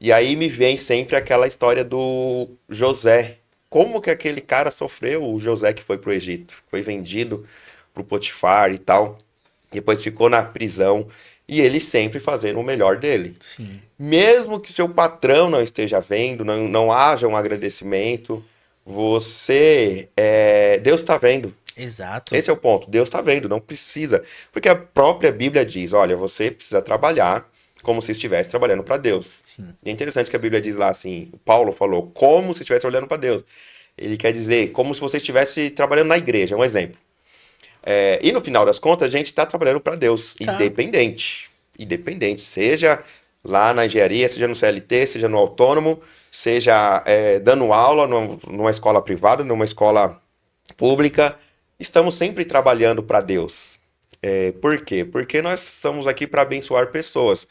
E aí me vem sempre aquela história do José. Como que aquele cara sofreu, o José que foi pro Egito, foi vendido pro Potifar e tal, depois ficou na prisão. E ele sempre fazendo o melhor dele. Sim. Mesmo que seu patrão não esteja vendo, não haja um agradecimento, Deus está vendo. Exato. Esse é o ponto. Deus está vendo, não precisa. Porque a própria Bíblia diz: olha, você precisa trabalhar como se estivesse trabalhando para Deus. Sim. E é interessante que a Bíblia diz lá assim: Paulo falou, como se estivesse trabalhando para Deus. Ele quer dizer, como se você estivesse trabalhando na igreja, um exemplo. E no final das contas, a gente está trabalhando para Deus, Tá. independente. Independente, seja lá na engenharia, seja no CLT, seja no autônomo, seja dando aula numa escola privada, numa escola pública, estamos sempre trabalhando para Deus. Por quê? Porque nós estamos aqui para abençoar pessoas.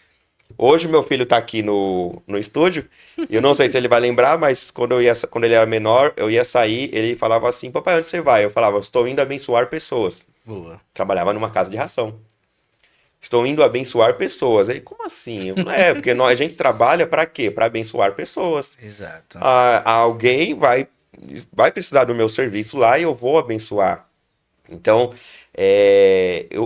Hoje meu filho está aqui no estúdio, e eu não sei se ele vai lembrar, mas quando ele era menor, eu ia sair, ele falava assim, papai, onde você vai? Eu falava, estou indo abençoar pessoas. Boa. Trabalhava numa casa de ração. Estou indo abençoar pessoas. Aí, como assim? Eu falei, porque a gente trabalha para quê? Para abençoar pessoas. Exato. Alguém vai precisar do meu serviço lá e eu vou abençoar. Então,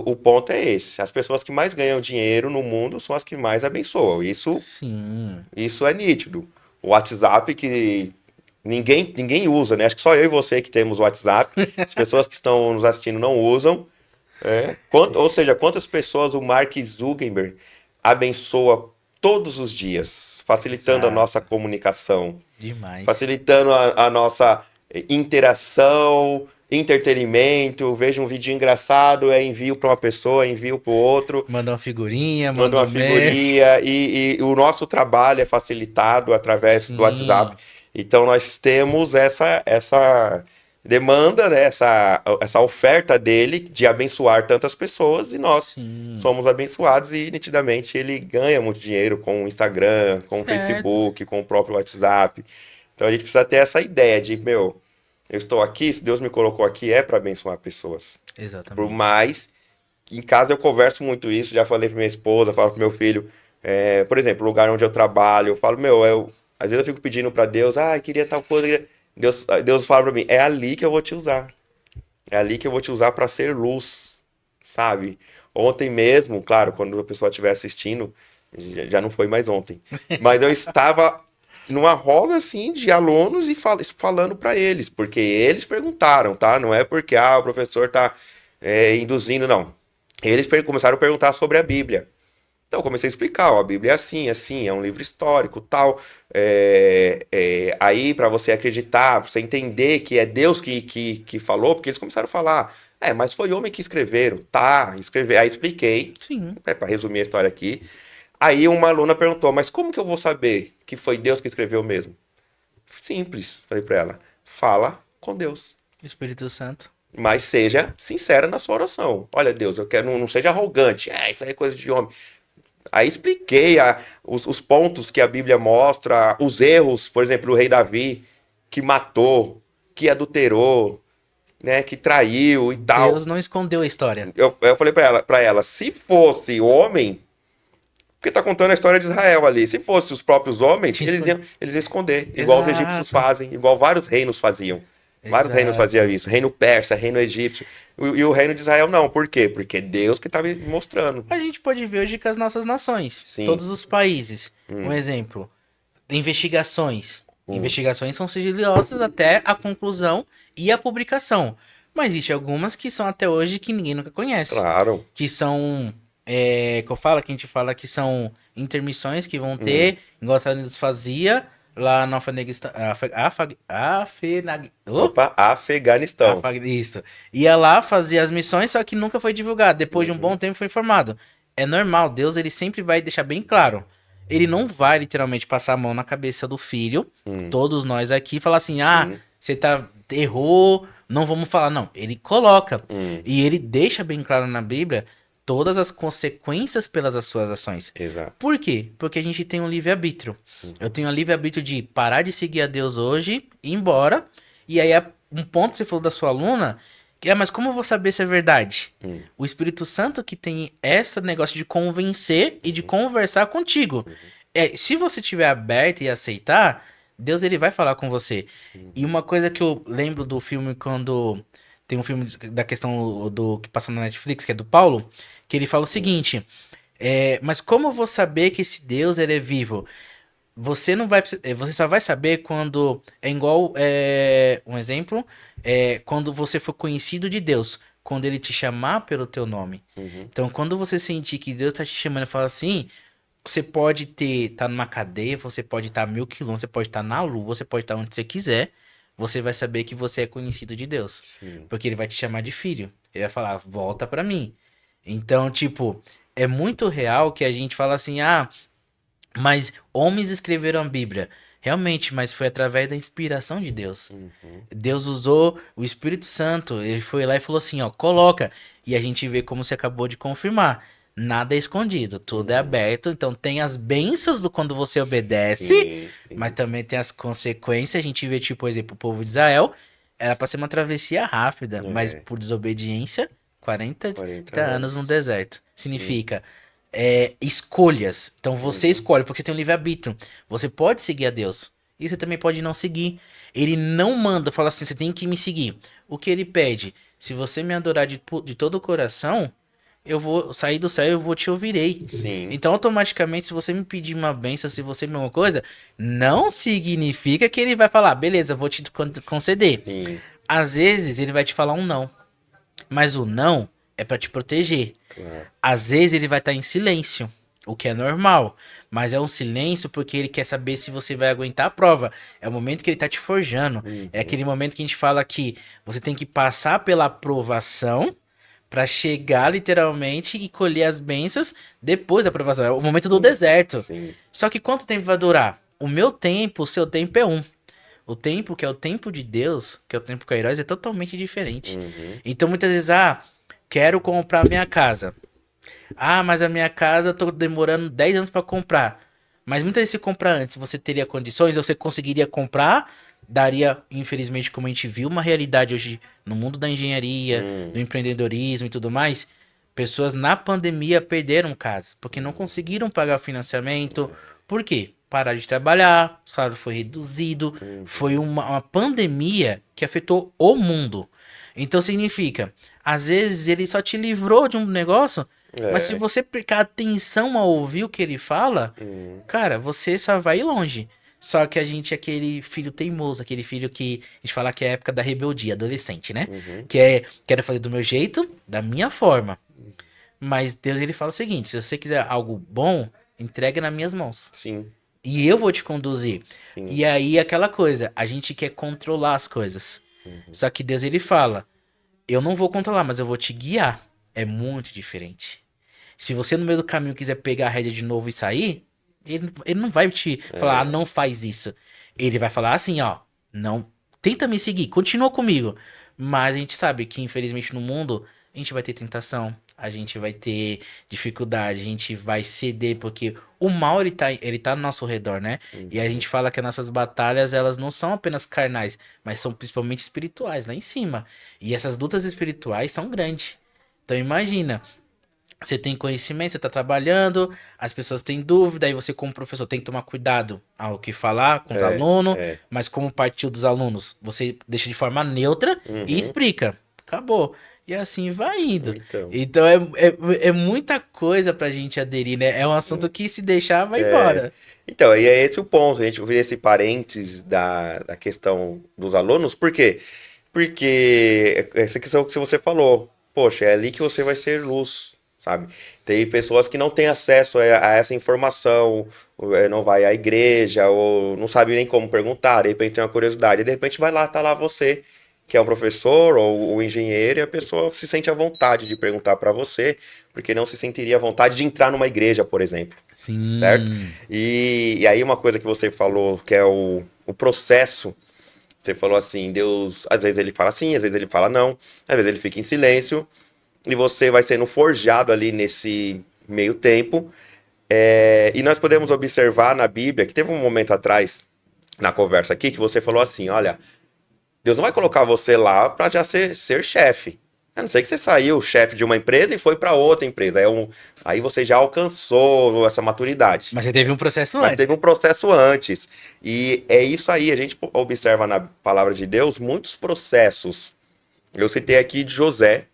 o ponto é esse. As pessoas que mais ganham dinheiro no mundo são as que mais abençoam. Sim. Isso é nítido. O WhatsApp que ninguém usa, né? Acho que só eu e você que temos o WhatsApp. As pessoas que estão nos assistindo não usam. Ou seja, quantas pessoas o Mark Zuckerberg abençoa todos os dias, facilitando a nossa Exato. comunicação, Demais. facilitando a nossa interação, entretenimento. Veja um vídeo engraçado, envio para uma pessoa, envio para o outro, Manda uma figurinha, manda manda uma um meme. figurinha e o nosso trabalho é facilitado através do WhatsApp. Sim. Então nós temos essa demanda, né, essa oferta dele de abençoar tantas pessoas e nós Sim. somos abençoados e nitidamente ele ganha muito dinheiro com o Instagram, com o Certo. Facebook, com o próprio WhatsApp. Então a gente precisa ter essa ideia de, meu, eu estou aqui, se Deus me colocou aqui é para abençoar pessoas. Por Exatamente. mais em casa eu converso muito isso, já falei pra minha esposa, falo pro meu filho, por exemplo, o lugar onde eu trabalho, eu falo, às vezes eu fico pedindo pra Deus, queria tal coisa, Deus fala pra mim, é ali que eu vou te usar, é ali que eu vou te usar pra ser luz, sabe? Ontem mesmo, claro, quando a pessoa estiver assistindo, já não foi mais ontem, mas eu estava numa roda assim de alunos e falando pra eles, porque eles perguntaram, tá? Não é porque o professor tá induzindo, não. Eles começaram a perguntar sobre a Bíblia. Então eu comecei a explicar, ó, a Bíblia é assim, é um livro histórico, tal. Aí para você acreditar, pra você entender que é Deus que falou, porque eles começaram a falar, mas foi homem que escreveram, tá, escrever. Aí expliquei, Sim. para resumir a história aqui. Aí uma aluna perguntou, mas como que eu vou saber que foi Deus que escreveu mesmo? Simples, falei para ela, fala com Deus. Espírito Santo. Mas seja sincera na sua oração. Olha, Deus, eu quero, não seja arrogante. Isso aí é coisa de homem. Aí expliquei os pontos que a Bíblia mostra, os erros, por exemplo, o rei Davi, que matou, que adulterou, né, que traiu e tal. Deus não escondeu a história. Eu falei pra ela, se fosse homem, porque tá contando a história de Israel ali, se fosse os próprios homens, Tinha eles iam esconder, igual os egípcios Exato. fazem, igual vários reinos faziam. Vários reinos faziam Exato. isso. Reino persa, reino egípcio. E o reino de Israel não. Por quê? Porque Deus que estava mostrando. A gente pode ver hoje com as nossas nações, Sim. todos os países. Um exemplo, investigações. Hum. Investigações são sigilosas até a conclusão e a publicação. Mas existem algumas que são até hoje que ninguém nunca conhece. Claro. Que são, que a gente fala que são intermissões que vão Hum. ter, igual os Estados Unidos fazia lá no Afeganistão. Opa, Afeganistão. Isso. Ia lá, fazia as missões, só que nunca foi divulgado. Depois de um bom tempo foi informado. É normal, Deus ele sempre vai deixar bem claro. Ele não vai literalmente passar a mão na cabeça do filho, todos nós aqui, e falar assim: Sim. você errou, não vamos falar. Não, ele coloca. Hum. E ele deixa bem claro na Bíblia todas as consequências pelas suas ações. Exato. Por quê? Porque a gente tem um livre-arbítrio. Eu tenho um livre-arbítrio de parar de seguir a Deus hoje, ir embora. E aí, um ponto que você falou da sua aluna, que mas como eu vou saber se é verdade? O Espírito Santo que tem esse negócio de convencer e de conversar contigo. Se você estiver aberto e aceitar, Deus ele vai falar com você. E uma coisa que eu lembro do filme quando tem um filme da questão do que passa na Netflix, que é do Paulo, que ele fala o seguinte: Mas como eu vou saber que esse Deus ele é vivo? Você não vai, você só vai saber quando é igual um exemplo, quando você for conhecido de Deus, quando ele te chamar pelo teu nome. Uhum. Então, quando você sentir que Deus tá te chamando e fala assim, você pode tá numa cadeia, você pode estar a 1.000 quilômetros, você pode estar na lua, você pode estar onde você quiser, você vai saber que você é conhecido de Deus, Sim. porque ele vai te chamar de filho. Ele vai falar, volta pra mim. Então, tipo, é muito real que a gente fala assim, mas homens escreveram a Bíblia. Realmente, mas foi através da inspiração de Deus. Uhum. Deus usou o Espírito Santo. Ele foi lá e falou assim, ó, coloca. E a gente vê como você acabou de confirmar. Nada é escondido, tudo é Uhum. aberto. Então tem as bênçãos do quando você obedece, Sim, mas sim. também tem as consequências. A gente vê, tipo, por exemplo, o povo de Israel. Era para ser uma travessia rápida, mas É, por desobediência, 40 40 anos no anos. deserto. Sim. Significa escolhas. Então você Uhum. escolhe, porque você tem um livre-arbítrio. Você pode seguir a Deus. E você também pode não seguir. Ele não manda, fala assim, você tem que me seguir. O que ele pede? Se você me adorar de todo o coração, eu vou sair do céu e eu vou te ouvirei. Sim. Então, automaticamente, se você me pedir uma benção, se você me alguma coisa, não significa que ele vai falar, beleza, eu vou te conceder. Sim. Às vezes, ele vai te falar um não. Mas o não é para te proteger. Claro. Às vezes ele vai estar em silêncio, o que é normal, mas é um silêncio porque ele quer saber se você vai aguentar a prova. É o momento que ele está te forjando. É Uhum. aquele momento que a gente fala que você tem que passar pela aprovação para chegar literalmente e colher as bênçãos depois da aprovação. É o momento do Sim. deserto. Sim. Só que quanto tempo vai durar? O meu tempo, o seu tempo é um. O tempo que é o tempo de Deus, que é o tempo com heróis, é totalmente diferente. Uhum. Então muitas vezes, quero comprar minha casa. Mas a minha casa eu tô demorando 10 anos para comprar. Mas muitas vezes se comprar antes, você teria condições, você conseguiria comprar, daria, infelizmente, como a gente viu, uma realidade hoje no mundo da engenharia, do Hum. empreendedorismo e tudo mais. Pessoas na pandemia perderam casas, porque não conseguiram pagar o financiamento. Por quê? Pararam de trabalhar, o salário foi reduzido. Foi Uhum. uma pandemia que afetou o mundo. Então significa, às vezes ele só te livrou de um negócio, mas se É. você prestar atenção a ouvir o que ele fala, Uhum. cara, você só vai ir longe. Só que a gente é aquele filho teimoso, aquele filho que a gente fala que é a época da rebeldia, adolescente, né? Uhum. Quero fazer do meu jeito, da minha forma. Mas Deus ele fala o seguinte: se você quiser algo bom, entrega nas minhas mãos. Sim. E eu vou te conduzir. Sim. E aí aquela coisa, a gente quer controlar as coisas. Uhum. Só que Deus ele fala: eu não vou controlar, mas eu vou te guiar. É muito diferente. Se você no meio do caminho quiser pegar a rédea de novo e sair, ele não vai te falar, É. não faz isso. Ele vai falar assim, ó, não, tenta me seguir, continua comigo. Mas a gente sabe que, infelizmente, no mundo, a gente vai ter tentação, a gente vai ter dificuldade, a gente vai ceder, porque o mal, ele tá ao nosso redor, né? E a Uhum. gente fala que as nossas batalhas, elas não são apenas carnais, mas são principalmente espirituais, lá em cima. E essas lutas espirituais são grandes. Então imagina, você tem conhecimento, você está trabalhando, as pessoas têm dúvida, aí você como professor tem que tomar cuidado ao que falar com os É. alunos, É. mas como partiu dos alunos, você deixa de forma neutra e Uhum. explica. Acabou. E assim vai indo. Então. Então é muita coisa pra gente aderir, né? É um assunto Sim. que se deixar vai É. embora. Então, e é esse o ponto, a gente vê esse parênteses da questão dos alunos, por quê? Porque essa questão que você falou, poxa, é ali que você vai ser luz, sabe? Tem pessoas que não têm acesso a essa informação, ou, não vai à igreja, ou não sabe nem como perguntar, de repente tem uma curiosidade, e de repente vai lá, tá lá você, que é um professor ou um engenheiro, e a pessoa se sente à vontade de perguntar para você, porque não se sentiria à vontade de entrar numa igreja, por exemplo, certo? Sim. E aí uma coisa que você falou, que é o processo, você falou assim, Deus, às vezes ele fala sim, às vezes ele fala não, às vezes ele fica em silêncio, e você vai sendo forjado ali nesse meio tempo. E nós podemos observar na Bíblia que teve um momento atrás, na conversa aqui, que você falou assim: olha, Deus não vai colocar você lá para já ser chefe. A não ser que você saiu chefe de uma empresa e foi para outra empresa. Aí você já alcançou essa maturidade. Mas você teve um processo Mas antes. teve um processo antes. E é isso aí, a gente observa na palavra de Deus muitos processos. Eu citei aqui de José.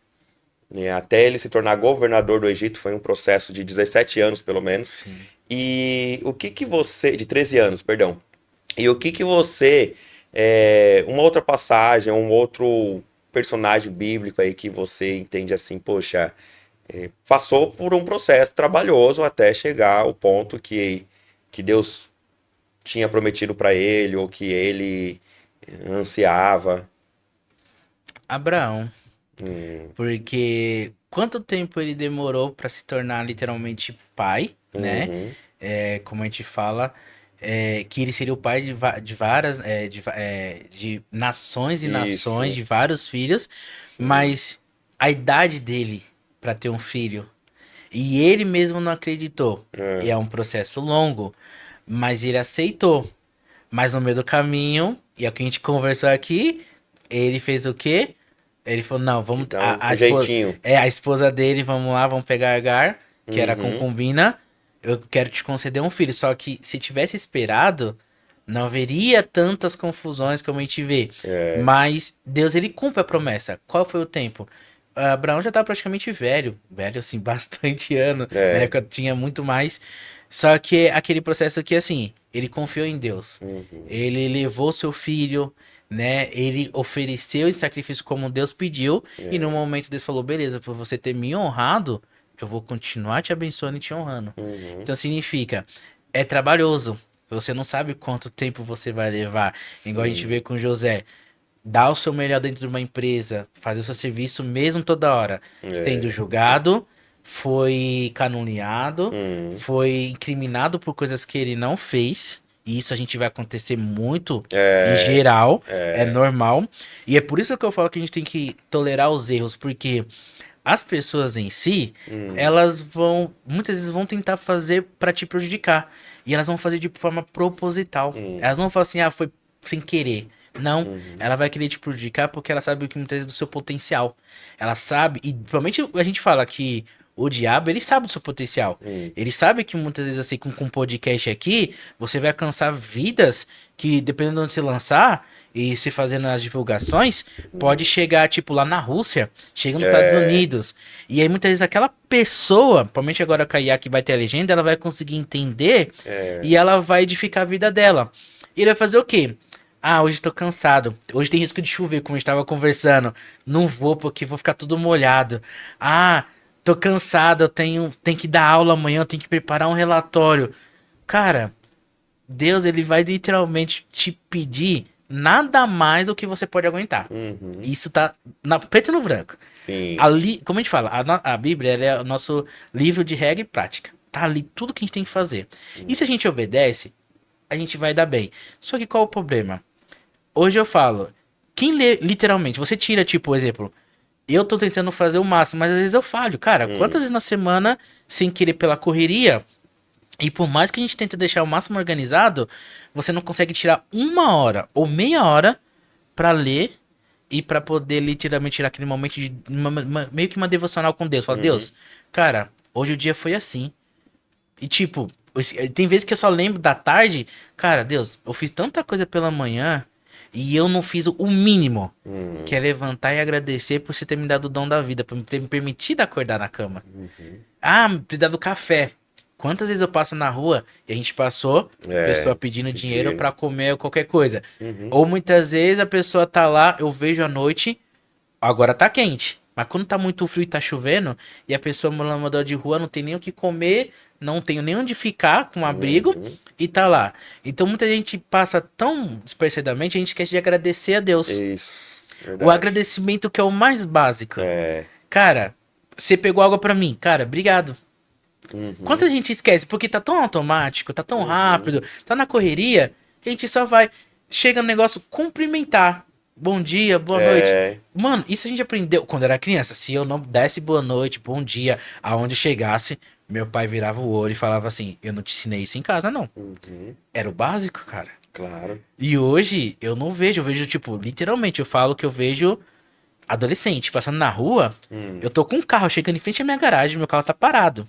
Até ele se tornar governador do Egito foi um processo de 17 anos, pelo menos. Sim. E o que que você... De 13 anos, perdão. E o que que você... uma outra passagem, um outro personagem bíblico aí que você entende assim, poxa, passou por um processo trabalhoso até chegar ao ponto que Deus tinha prometido para ele, ou que ele ansiava. Abraão. Hum, Porque quanto tempo ele demorou para se tornar literalmente pai, né? uhum, Como a gente fala, que ele seria o pai de várias, de nações e nações, isso, de vários filhos, sim. mas a idade dele para ter um filho, e ele mesmo não acreditou. E É, é um processo longo, mas ele aceitou. Mas no meio do caminho, e é o que a gente conversou aqui, ele fez o quê? Ele falou, não, que vamos. dá A um esposa. jeitinho. A esposa dele, vamos lá, vamos pegar Agar, que era a Uhum, concubina. Eu quero te conceder um filho. Só que se tivesse esperado, não haveria tantas confusões como a gente vê. é, Mas Deus, ele cumpre a promessa. Qual foi o tempo? Abraão já estava praticamente velho. Velho, assim, bastante ano. Na é, época tinha muito mais. Só que aquele processo que, assim, ele confiou em Deus. uhum, Ele levou seu filho, né? Ele ofereceu esse sacrifício como Deus pediu. E no é, momento Deus falou: beleza, por você ter me honrado, eu vou continuar te abençoando e te honrando. uhum, Então significa, é trabalhoso. Você não sabe quanto tempo você vai levar. Igual a gente sim, vê com José. Dar o seu melhor dentro de uma empresa, fazer o seu serviço mesmo toda hora, sendo é, julgado, foi caluniado, uhum, foi incriminado por coisas que ele não fez. E isso a gente vai acontecer muito em é, geral, é é, normal. E é por isso que eu falo que a gente tem que tolerar os erros, porque as pessoas em si, uhum, elas vão, muitas vezes vão tentar fazer pra te prejudicar. E elas vão fazer de forma proposital. uhum, Elas não vão falar assim, ah, foi sem querer. Não, uhum, ela vai querer te prejudicar porque ela sabe que muitas vezes do seu potencial. Ela sabe, e principalmente a gente fala que o diabo, ele sabe do seu potencial. uhum, Ele sabe que muitas vezes, assim, com um podcast aqui, você vai alcançar vidas que, dependendo de onde você lançar e se fazendo as divulgações, pode uhum, chegar, tipo, lá na Rússia, chega nos Estados é, Unidos. E aí, muitas vezes, aquela pessoa, principalmente agora com a IA que vai ter a legenda, ela vai conseguir entender é, e ela vai edificar a vida dela. E ele vai fazer o quê? Ah, hoje tô cansado. Hoje tem risco de chover, como a gente tava conversando. Não vou porque vou ficar tudo molhado. Ah, tô cansado, tenho que dar aula amanhã, eu tenho que preparar um relatório. Cara, Deus, ele vai literalmente te pedir nada mais do que você pode aguentar. uhum, Isso tá na preto e no branco. sim, Ali, como a gente fala, a Bíblia ela é o nosso livro de regra e prática. Tá ali tudo que a gente tem que fazer. E se a gente obedece, a gente vai dar bem. Só que qual o problema? Hoje eu falo, quem lê literalmente, você tira, tipo, por exemplo, eu tô tentando fazer o máximo, mas às vezes eu falho. Cara, quantas uhum, vezes na semana, sem querer pela correria, e por mais que a gente tente deixar o máximo organizado, você não consegue tirar uma hora ou meia hora pra ler e pra poder literalmente tirar aquele momento de meio que uma devocional com Deus. Fala, uhum, Deus, cara, hoje o dia foi assim. E tipo, tem vezes que eu só lembro da tarde, cara, Deus, eu fiz tanta coisa pela manhã e eu não fiz o mínimo, que uhum, é levantar e agradecer por você ter me dado o dom da vida, por ter me permitido acordar na cama. uhum, Ah, ter dado café. Quantas vezes eu passo na rua e a gente passou, pessoa é, pedindo dinheiro pedir, pra comer ou qualquer coisa. uhum, Ou muitas vezes a pessoa tá lá, eu vejo à noite, agora tá quente. Mas quando tá muito frio e tá chovendo, e a pessoa mandou de rua, não tem nem o que comer, não tem nem onde ficar com um abrigo, uhum, e tá lá. Então muita gente passa tão despercebidamente, a gente esquece de agradecer a Deus. isso, O verdade, agradecimento que é o mais básico. é, Cara, você pegou água pra mim. Cara, obrigado. uhum, Quanta gente esquece? Porque tá tão automático, tá tão uhum, rápido, tá na correria, a gente só vai. Chega no negócio, cumprimentar. Bom dia, boa noite. é, Mano, isso a gente aprendeu quando era criança. Se eu não desse boa noite, bom dia, aonde chegasse, meu pai virava o olho e falava assim: eu não te ensinei isso em casa, não. uhum, Era o básico, cara. claro, E hoje eu não vejo, eu vejo, tipo, literalmente, eu falo que eu vejo adolescente passando na rua. hum, Eu tô com um carro chegando em frente à minha garagem, meu carro tá parado.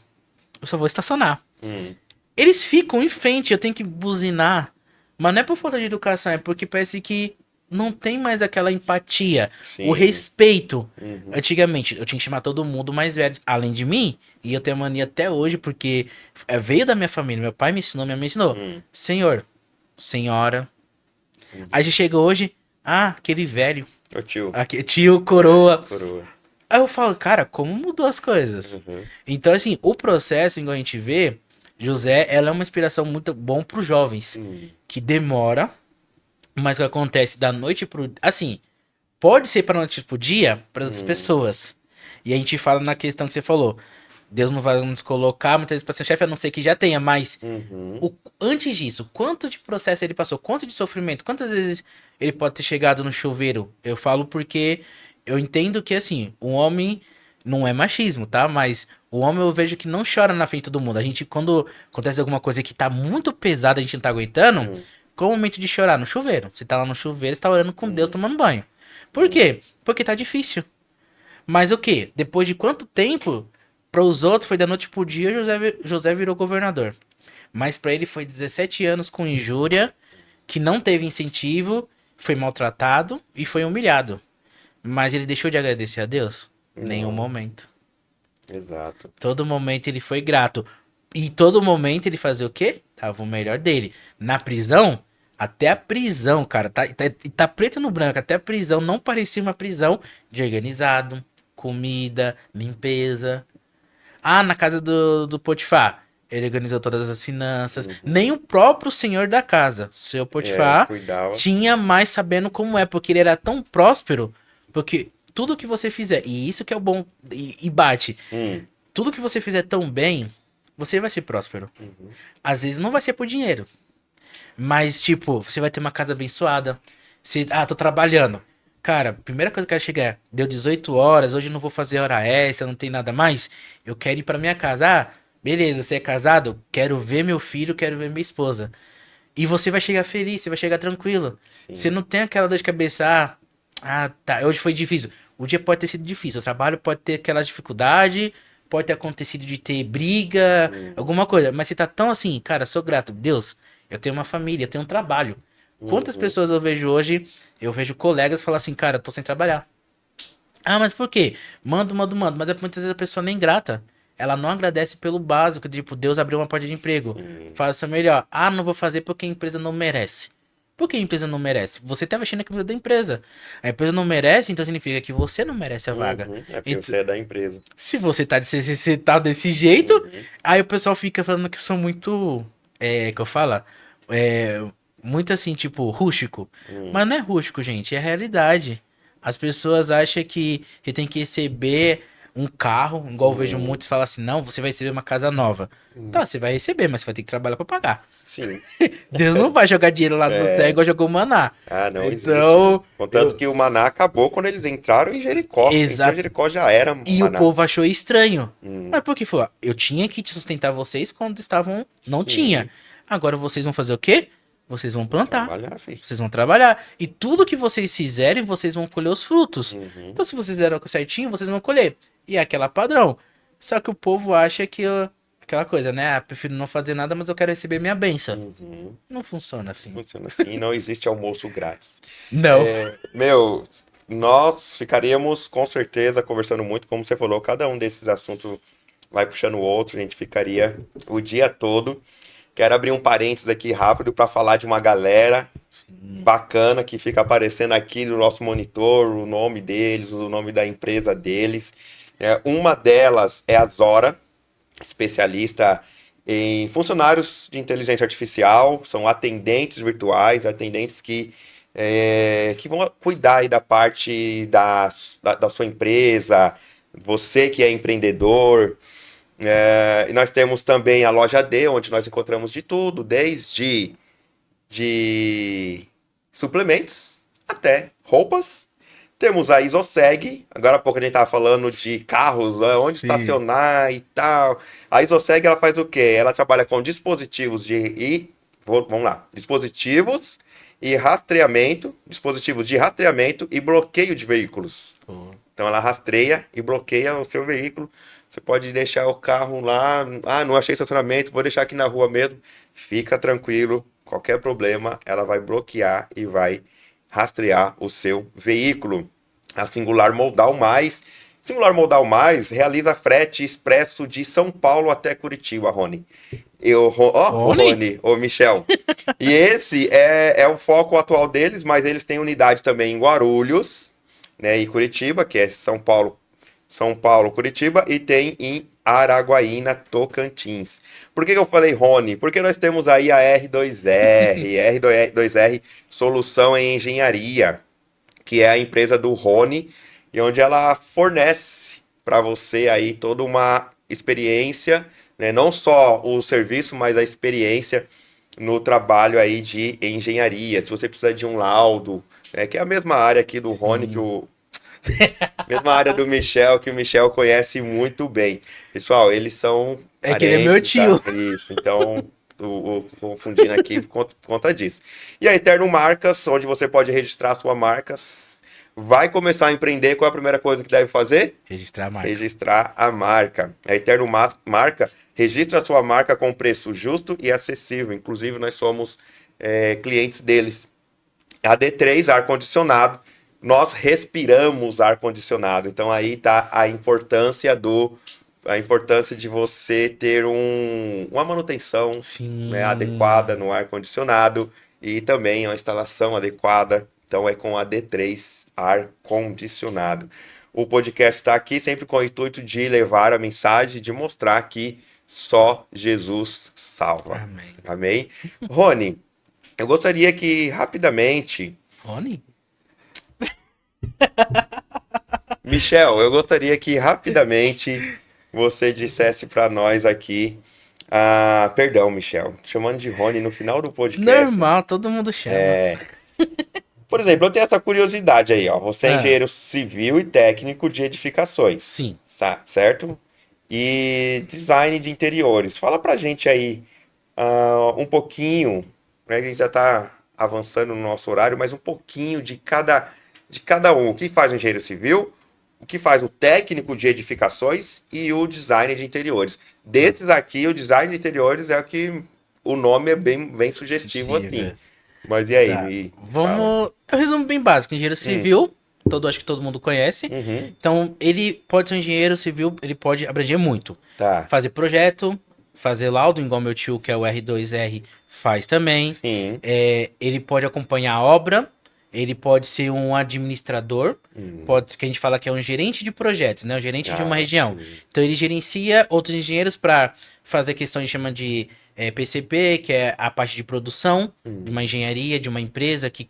Eu só vou estacionar. hum, Eles ficam em frente, eu tenho que buzinar. Mas não é por falta de educação, é porque parece que não tem mais aquela empatia, o Sim. respeito. Uhum. Antigamente, eu tinha que chamar todo mundo mais velho, além de mim, e eu tenho mania até hoje, porque veio da minha família, meu pai me ensinou, minha mãe me ensinou. Hum. Senhor, senhora. Aí Uhum. já chega hoje, aquele velho, Ô tio, aquele tio, coroa. coroa. Aí eu falo, cara, como mudou as coisas? Uhum. Então, assim, o processo, igual a gente vê, José, ela é uma inspiração muito bom para os jovens, Hum. que demora, mas o que acontece da noite pro... Assim, pode ser para noite pro dia, para outras Hum. pessoas. E a gente fala na questão que você falou, Deus não vai nos colocar muitas vezes para ser chefe, a não ser que já tenha, mas Uhum. o, antes disso, quanto de processo ele passou, quanto de sofrimento, quantas vezes ele pode ter chegado no chuveiro? Eu falo porque eu entendo que, assim, o homem não é machismo, tá? Mas o homem eu vejo que não chora na frente de todo mundo. A gente, quando acontece alguma coisa que tá muito pesada, a gente não tá aguentando, Hum. qual é o momento de chorar? No chuveiro. Você tá lá no chuveiro, você tá orando com Deus, Hum. tomando banho. Por Hum. quê? Porque tá difícil. Mas o quê? Depois de quanto tempo, para os outros foi da noite pro dia, José virou governador. Mas para ele foi 17 anos com injúria, que não teve incentivo, foi maltratado e foi humilhado. Mas ele deixou de agradecer a Deus? Nenhum Não, momento. exato. Todo momento ele foi grato. E todo momento ele fazia o quê? Tava o melhor dele. Na prisão, até a prisão, cara, tá preto no branco. Até a prisão não parecia uma prisão de organizado, comida, limpeza. Na casa do Potifar. Ele organizou todas as finanças. Nem Uhum. o próprio senhor da casa, seu É, Potifar, cuidava. tinha mais sabendo como é, porque ele era tão próspero. Porque tudo que você fizer, e isso que é o bom, e bate, Hum. tudo que você fizer tão bem, você vai ser próspero. Uhum. Às vezes não vai ser por dinheiro, mas tipo, você vai ter uma casa abençoada. Tô trabalhando. Cara, primeira coisa que eu quero chegar, deu 18 horas, hoje eu não vou fazer hora extra, não tem nada mais. Eu quero ir pra minha casa. Beleza, você é casado? Quero ver meu filho, quero ver minha esposa. E você vai chegar feliz, você vai chegar tranquilo. Você Sim. não tem aquela dor de cabeça, tá, hoje foi difícil. O dia pode ter sido difícil, o trabalho pode ter aquela dificuldade, pode ter acontecido de ter briga, Uhum. alguma coisa, mas você tá tão assim, cara, sou grato, Deus, eu tenho uma família, eu tenho um trabalho. Quantas Uhum. pessoas eu vejo hoje, eu vejo colegas falar assim, cara, tô sem trabalhar. Mas por quê? Mando, mas muitas vezes a pessoa nem grata. Ela não agradece pelo básico, tipo, Deus abriu uma porta de emprego. Sim. Faz o seu melhor. Não vou fazer porque a empresa não merece. Por que a empresa não merece? Você tá vestindo a camisa da empresa. A empresa não merece, então significa que você não merece a vaga. Uhum. É porque Ent- você é da empresa. Se você tá necessitado desse jeito, Uhum. aí o pessoal fica falando que eu sou muito. Que eu falo? É, muito assim, tipo, rústico. Hum. Mas não é rústico, gente, é realidade. As pessoas acham que você tem que receber um carro, igual eu vejo Hum. muitos falar assim, não, você vai receber uma casa nova. Hum. Tá, você vai receber, mas você vai ter que trabalhar pra pagar. Sim. Deus não vai jogar dinheiro lá do céu É. igual jogou o maná. Ah, não existe. Então, Contanto eu. que o maná acabou quando eles entraram em Jericó. Entrou em Exato. Jericó já era E o maná. povo achou estranho. Hum. Mas por que falou? Eu tinha que te sustentar vocês quando estavam. Não tinha. Sim. Agora vocês vão fazer o quê? Vocês vão plantar. Trabalhar, filho. Vocês vão trabalhar. E tudo que vocês fizerem, vocês vão colher os frutos. Uhum. Então, se vocês fizeram certinho, vocês vão colher. E é aquela padrão. Só que o povo acha que. Aquela coisa, né? Prefiro não fazer nada, mas eu quero receber minha benção. Uhum. Não funciona assim. Funciona assim, não existe almoço grátis. Não. Meu, nós ficaríamos com certeza conversando muito, como você falou, cada um desses assuntos vai puxando o outro, a gente ficaria o dia todo. Quero abrir um parênteses aqui rápido para falar de uma galera bacana que fica aparecendo aqui no nosso monitor, o nome deles, o nome da empresa deles. Uma delas é a Zora, especialista em funcionários de inteligência artificial, são atendentes virtuais, atendentes que vão cuidar aí da parte da sua empresa, você que é empreendedor. E nós temos também a loja D, onde nós encontramos de tudo, desde de suplementos até roupas. Temos a Isoseg, agora há pouco a gente estava falando de carros, né, onde Sim. estacionar e tal. A Isoseg ela faz o quê? Ela trabalha com dispositivos vamos lá, dispositivos de rastreamento e bloqueio de veículos. Pô. Então ela rastreia e bloqueia o seu veículo. Você pode deixar o carro lá, não achei estacionamento, vou deixar aqui na rua mesmo. Fica tranquilo, qualquer problema, ela vai bloquear e vai rastrear o seu veículo. A Singular Modal Mais. Singular Modal Mais realiza frete expresso de São Paulo até Curitiba, Rony. O Rony? Rony, o Michel. E esse é o foco atual deles, mas eles têm unidade também em Guarulhos, né, e Curitiba, que é São Paulo, Curitiba, e tem em Araguaína, Tocantins. Por que eu falei Rony? Porque nós temos aí a R2R Solução em Engenharia, que é a empresa do Rony, e onde ela fornece para você aí toda uma experiência, né? Não só o serviço, mas a experiência no trabalho aí de engenharia. Se você precisa de um laudo, né? Que é a mesma área aqui do Rony, Sim. mesma área do Michel, que o Michel conhece muito bem. Pessoal, eles são É que ele é meu parentes, tá? tio. Isso, então confundindo aqui por conta disso. E a Eterno Marcas, onde você pode registrar sua marca, vai começar a empreender, qual é a primeira coisa que deve fazer? Registrar a marca. Registrar a marca. A Eterno Marca registra a sua marca com preço justo e acessível. Inclusive, nós somos clientes deles. A D3, ar-condicionado. Nós respiramos ar-condicionado. Então aí está a importância de você ter uma manutenção, né, Sim. adequada no ar-condicionado e também uma instalação adequada. Então é com a D3 ar-condicionado. O podcast está aqui sempre com o intuito de levar a mensagem, de mostrar que só Jesus salva. Amém. Amém? Rony, eu gostaria que rapidamente. Rony? Michel, eu gostaria que rapidamente você dissesse para nós aqui. Perdão, Michel, chamando de Rony no final do podcast. Normal, todo mundo chama. Por exemplo, eu tenho essa curiosidade aí, ó. Você é Ah, engenheiro civil e técnico de edificações, sim. certo? E design de interiores. Fala pra gente aí um pouquinho, né? Que a gente já tá avançando no nosso horário, mas um pouquinho de cada um. O que faz o engenheiro civil, o que faz o técnico de edificações e o design de interiores. Desses aqui, o design de interiores é o que o nome é bem sugestivo assim. Possível. Mas e aí, Tá. me fala. Vamos. É um resumo bem básico. Engenheiro Hum, civil, acho que todo mundo conhece. uhum, Então, ele pode ser um engenheiro civil, ele pode abranger muito. tá. Fazer projeto, fazer laudo, igual meu tio, que é o R2R, faz também. Sim. Ele pode acompanhar a obra, ele pode ser um administrador, Hum, que a gente fala que é um gerente de projetos, né? Um gerente de uma região. sim. Então ele gerencia outros engenheiros para fazer questão que chama de PCP, que é a parte de produção de uma engenharia, de uma empresa que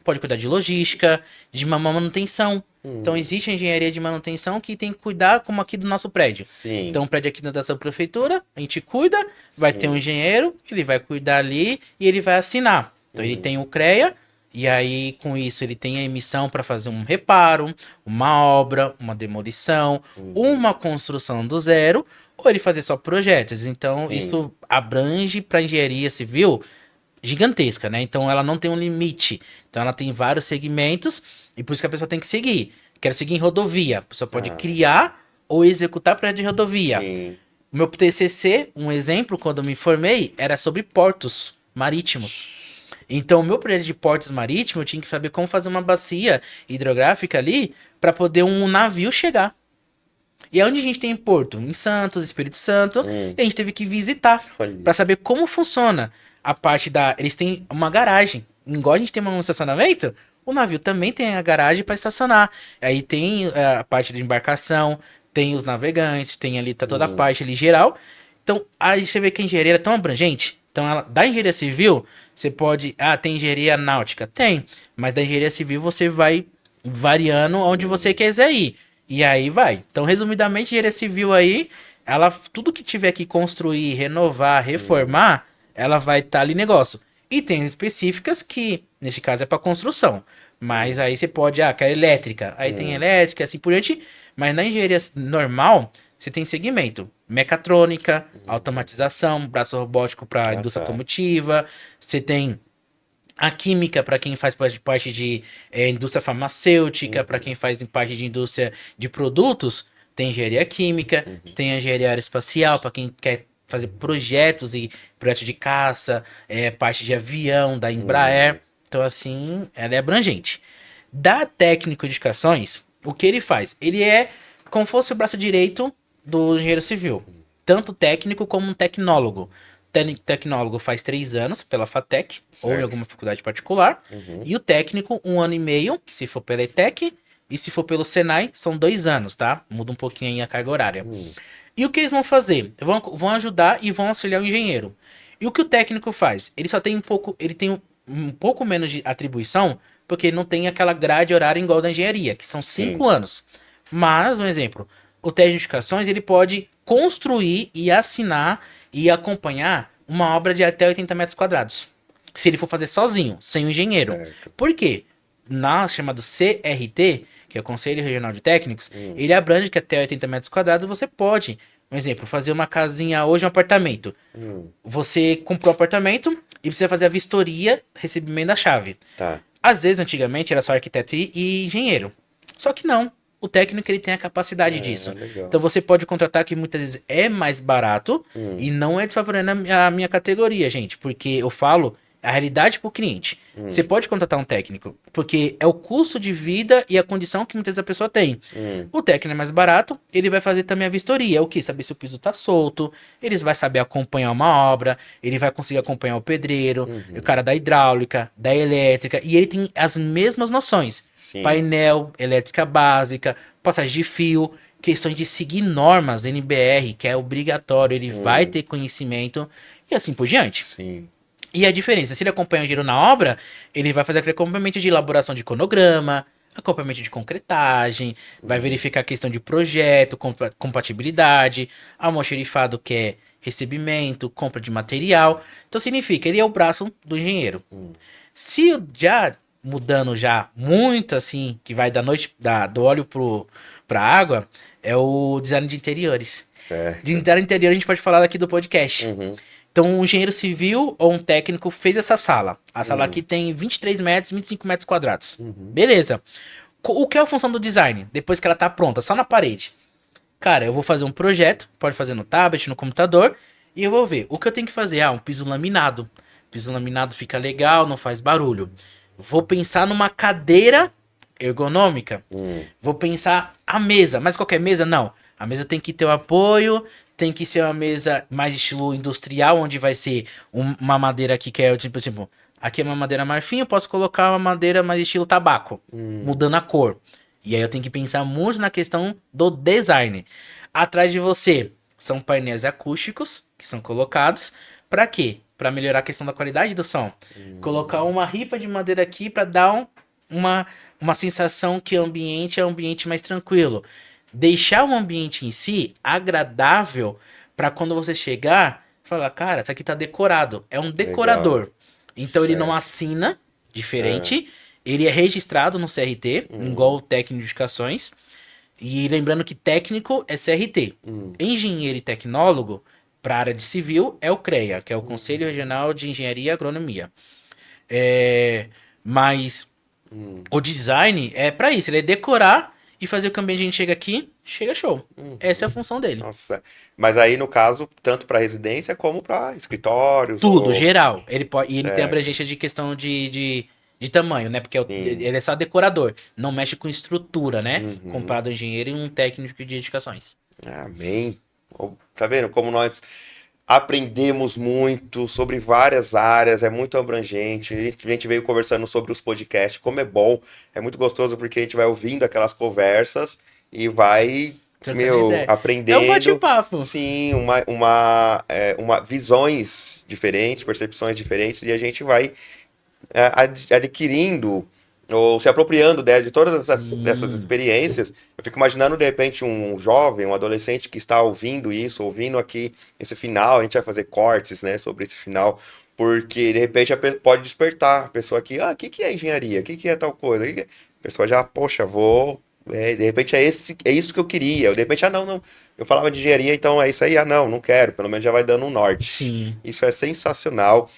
pode cuidar de logística, de uma manutenção. Então existe a engenharia de manutenção que tem que cuidar como aqui do nosso prédio. Sim. Então o prédio aqui da nossa prefeitura, a gente cuida, vai ter um Sim. engenheiro, ele vai cuidar ali e ele vai assinar. Então ele Hum, tem o CREA, e aí, com isso, ele tem a emissão para fazer um reparo, uma obra, uma demolição, uhum, uma construção do zero, ou ele fazer só projetos. Então, sim. isso abrange para engenharia civil gigantesca, né? Então, ela não tem um limite. Então, ela tem vários segmentos, e por isso que a pessoa tem que seguir. Quero seguir em rodovia. A pessoa pode Ah, criar ou executar projeto de rodovia. sim. O meu TCC, um exemplo, quando eu me formei, era sobre portos marítimos. Então, o meu projeto de portos marítimos, eu tinha que saber como fazer uma bacia hidrográfica ali para poder um navio chegar. E é onde a gente tem porto? Em Santos, Espírito Santo, Hum, e a gente teve que visitar olha. para saber como funciona a parte da. Eles têm uma garagem. Igual a gente tem um estacionamento, o navio também tem a garagem para estacionar. Aí tem a parte de embarcação, tem os navegantes, tem ali tá toda a Hum, parte ali geral. Então, aí você vê que a engenharia é tão abrangente. Então, da engenharia civil, você pode. Ah, tem engenharia náutica? Tem. Mas da engenharia civil você vai variando onde você sim. quiser ir. E aí vai. Então, resumidamente, engenharia civil aí, tudo que tiver que construir, renovar, Hum, reformar, ela vai estar ali negócio. E tem as específicas que, neste caso, é para construção. Mas hum, aí você pode, quer elétrica. Aí tem hum, elétrica, assim por diante. Mas na engenharia normal, você tem segmento. Mecatrônica, automatização, braço robótico para ah, indústria tá. automotiva. Você tem a química para quem faz parte de indústria farmacêutica, para Uhum, quem faz parte de indústria de produtos, tem engenharia química, uhum, tem a engenharia aeroespacial para quem quer fazer projetos de caça, parte de avião da hum, Embraer. Então, assim, ela é abrangente. Da técnico de edificações, o que ele faz? Ele é como fosse o braço direito do engenheiro civil. Tanto técnico como um tecnólogo. Tecnólogo faz 3 anos pela FATEC ou em Certo. alguma faculdade particular. Uhum. E o técnico, 1 ano e meio, se for pela ETEC. E se for pelo Senai, são 2 anos, tá? Muda um pouquinho aí a carga horária. Hum. E o que eles vão fazer? Vão ajudar e vão auxiliar o engenheiro. E o que o técnico faz? Ele só tem um pouco menos de atribuição, porque ele não tem aquela grade horária igual da engenharia, que são Sim. 5 anos. Mas, um exemplo, o técnico de edificações, ele pode construir e assinar e acompanhar uma obra de até 80 metros quadrados. Se ele for fazer sozinho, sem o engenheiro. Certo. Por quê? Na chamado CRT, que é o Conselho Regional de Técnicos, Hum. ele abrange que até 80 metros quadrados você pode, um exemplo, fazer uma casinha hoje, um apartamento. Hum. Você comprou um apartamento e precisa fazer a vistoria, recebimento da chave. Tá. Às vezes, antigamente, era só arquiteto e engenheiro. Só que não. O técnico ele tem a capacidade disso. Legal. Então você pode contratar que muitas vezes é mais barato e não é desfavorecendo a minha categoria, gente. Porque eu falo a realidade para o cliente. Você pode contratar um técnico, porque é o custo de vida e a condição que muitas vezes a pessoa tem. O técnico é mais barato, ele vai fazer também a vistoria. O que? Saber se o piso tá solto, ele vai saber acompanhar uma obra, ele vai conseguir acompanhar o pedreiro, o cara da hidráulica, da elétrica, e ele tem as mesmas noções. Sim. Painel, elétrica básica, passagem de fio, questão de seguir normas NBR, que é obrigatório, ele vai ter conhecimento e assim por diante. Sim. E a diferença, se ele acompanha o engenheiro na obra, ele vai fazer aquele acompanhamento de elaboração de cronograma, acompanhamento de concretagem, vai verificar a questão de projeto, compatibilidade, almoxerifado que é recebimento, compra de material. Então significa, ele é o braço do engenheiro. Se já mudando já muito assim, que vai da noite do óleo pra água, é o design de interiores. Certo. De design de interior a gente pode falar aqui do podcast. Uhum. Então, um engenheiro civil ou um técnico fez essa sala. A sala aqui tem 23 metros, 25 metros quadrados. Beleza. O que é a função do design? Depois que ela tá pronta, só na parede. Cara, eu vou fazer um projeto, pode fazer no tablet, no computador, e eu vou ver. O que eu tenho que fazer? Um piso laminado. Piso laminado fica legal, não faz barulho. Vou pensar numa cadeira ergonômica. Vou pensar a mesa, mas qualquer mesa? Não. A mesa tem que ter o apoio, tem que ser uma mesa mais estilo industrial, onde vai ser uma madeira aqui que é tipo assim, aqui é uma madeira marfim, eu posso colocar uma madeira mais estilo tabaco, mudando a cor. E aí eu tenho que pensar muito na questão do design. Atrás de você são painéis acústicos que são colocados. Para quê? Para melhorar a questão da qualidade do som. Colocar uma ripa de madeira aqui para dar uma sensação que o ambiente é um ambiente mais tranquilo. Deixar o ambiente em si agradável para quando você chegar, falar, cara, isso aqui tá decorado. É um decorador. Legal. Então ele não Certo. assina, diferente. Ele é registrado no CRT, igual o técnico de edificações. E lembrando que técnico é CRT. Engenheiro e tecnólogo, para a área de civil, é o CREA, que é o Conselho Regional de Engenharia e Agronomia. Mas o design é para isso, ele é decorar e fazer com que o ambiente chega aqui, chega show. Essa é a função dele. Nossa. Mas aí, no caso, tanto para residência como para escritórios Tudo, ou... geral. Ele pode, e ele tem Certo. abrangência de questão de tamanho, né? Porque Sim. ele é só decorador. Não mexe com estrutura, né? Comparado ao engenheiro e um técnico de edificações. Amém. Tá vendo como nós aprendemos muito sobre várias áreas, é muito abrangente. A gente veio conversando sobre os podcasts, como é bom, é muito gostoso porque a gente vai ouvindo aquelas conversas e vai, Trocando ideia. É um aprendendo. bate-papo. Sim, visões diferentes, percepções diferentes, e a gente vai adquirindo ou se apropriando, né, de todas essas experiências. Eu fico imaginando, de repente, um jovem, um adolescente que está ouvindo isso, ouvindo aqui esse final, a gente vai fazer cortes, né, sobre esse final, porque, de repente, pode despertar a pessoa aqui, o que é engenharia? O que é tal coisa? A pessoa já, poxa, de repente é isso que eu queria. De repente, não, eu falava de engenharia, então é isso aí, não quero. Pelo menos já vai dando um norte. Sim. Isso é sensacional.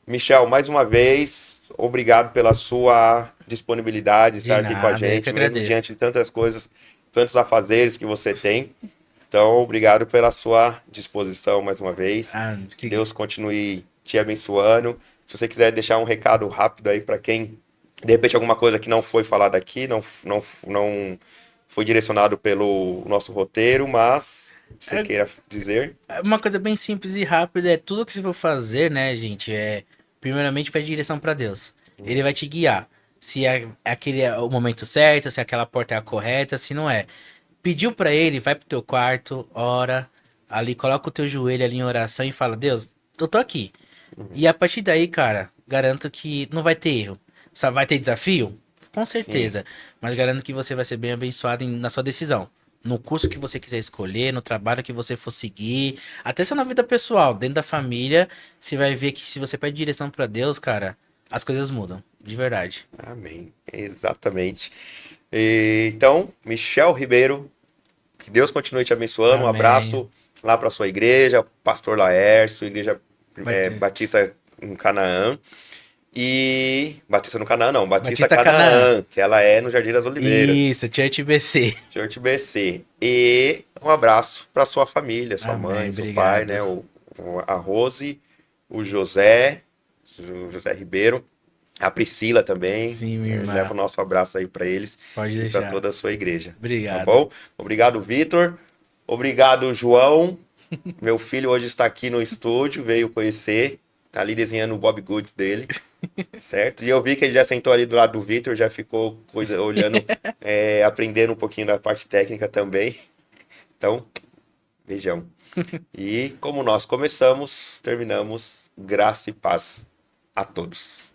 Michel, mais uma vez, obrigado pela sua disponibilidade, estar aqui com a nada, eu que gente, mesmo agradeço. diante de tantas coisas, tantos afazeres que você tem. Então, obrigado pela sua disposição mais uma vez. Que Deus continue te abençoando. Se você quiser deixar um recado rápido aí para quem, de repente, alguma coisa que não foi falada aqui, não foi direcionado pelo nosso roteiro, mas você É queira dizer. uma coisa bem simples e rápida, é tudo que você for fazer, né, gente, primeiramente pede direção pra Deus. Ele vai te guiar. Se aquele é o momento certo, se aquela porta é a correta, se não é. Pediu pra ele, vai pro teu quarto, ora, ali coloca o teu joelho ali em oração e fala: "Deus, eu tô aqui". E a partir daí, cara, garanto que não vai ter erro. Só vai ter desafio? Com Sim. certeza. Mas garanto que você vai ser bem abençoado na sua decisão. No curso que você quiser escolher, no trabalho que você for seguir, até só na vida pessoal, dentro da família, você vai ver que se você pede direção pra Deus, cara, as coisas mudam. De verdade. Amém. Exatamente. Então, Michel Ribeiro, que Deus continue te abençoando. Um Amém. abraço lá para sua igreja, Pastor Laércio, Igreja Vai ter. Batista em Canaã. E. Batista no Canaã, não, Batista Batista Canaã. Canaã, que ela é no Jardim das Oliveiras, Isso, Church BC. Church BC. E um abraço para sua família, sua Amém, mãe, seu pai, né? obrigado. A Rose, o José Ribeiro, a Priscila também. Sim, minha Leva irmã. o nosso abraço aí para eles Pode e para deixar. toda a sua igreja. Tá Obrigado. bom? Obrigado, Vitor. Obrigado, João. Meu filho hoje está aqui no estúdio, veio conhecer. Tá ali desenhando o Bob Goods dele, certo? E eu vi que ele já sentou ali do lado do Vitor, já ficou olhando, aprendendo um pouquinho da parte técnica também. Então, beijão. E como nós começamos, terminamos. Graça e paz a todos.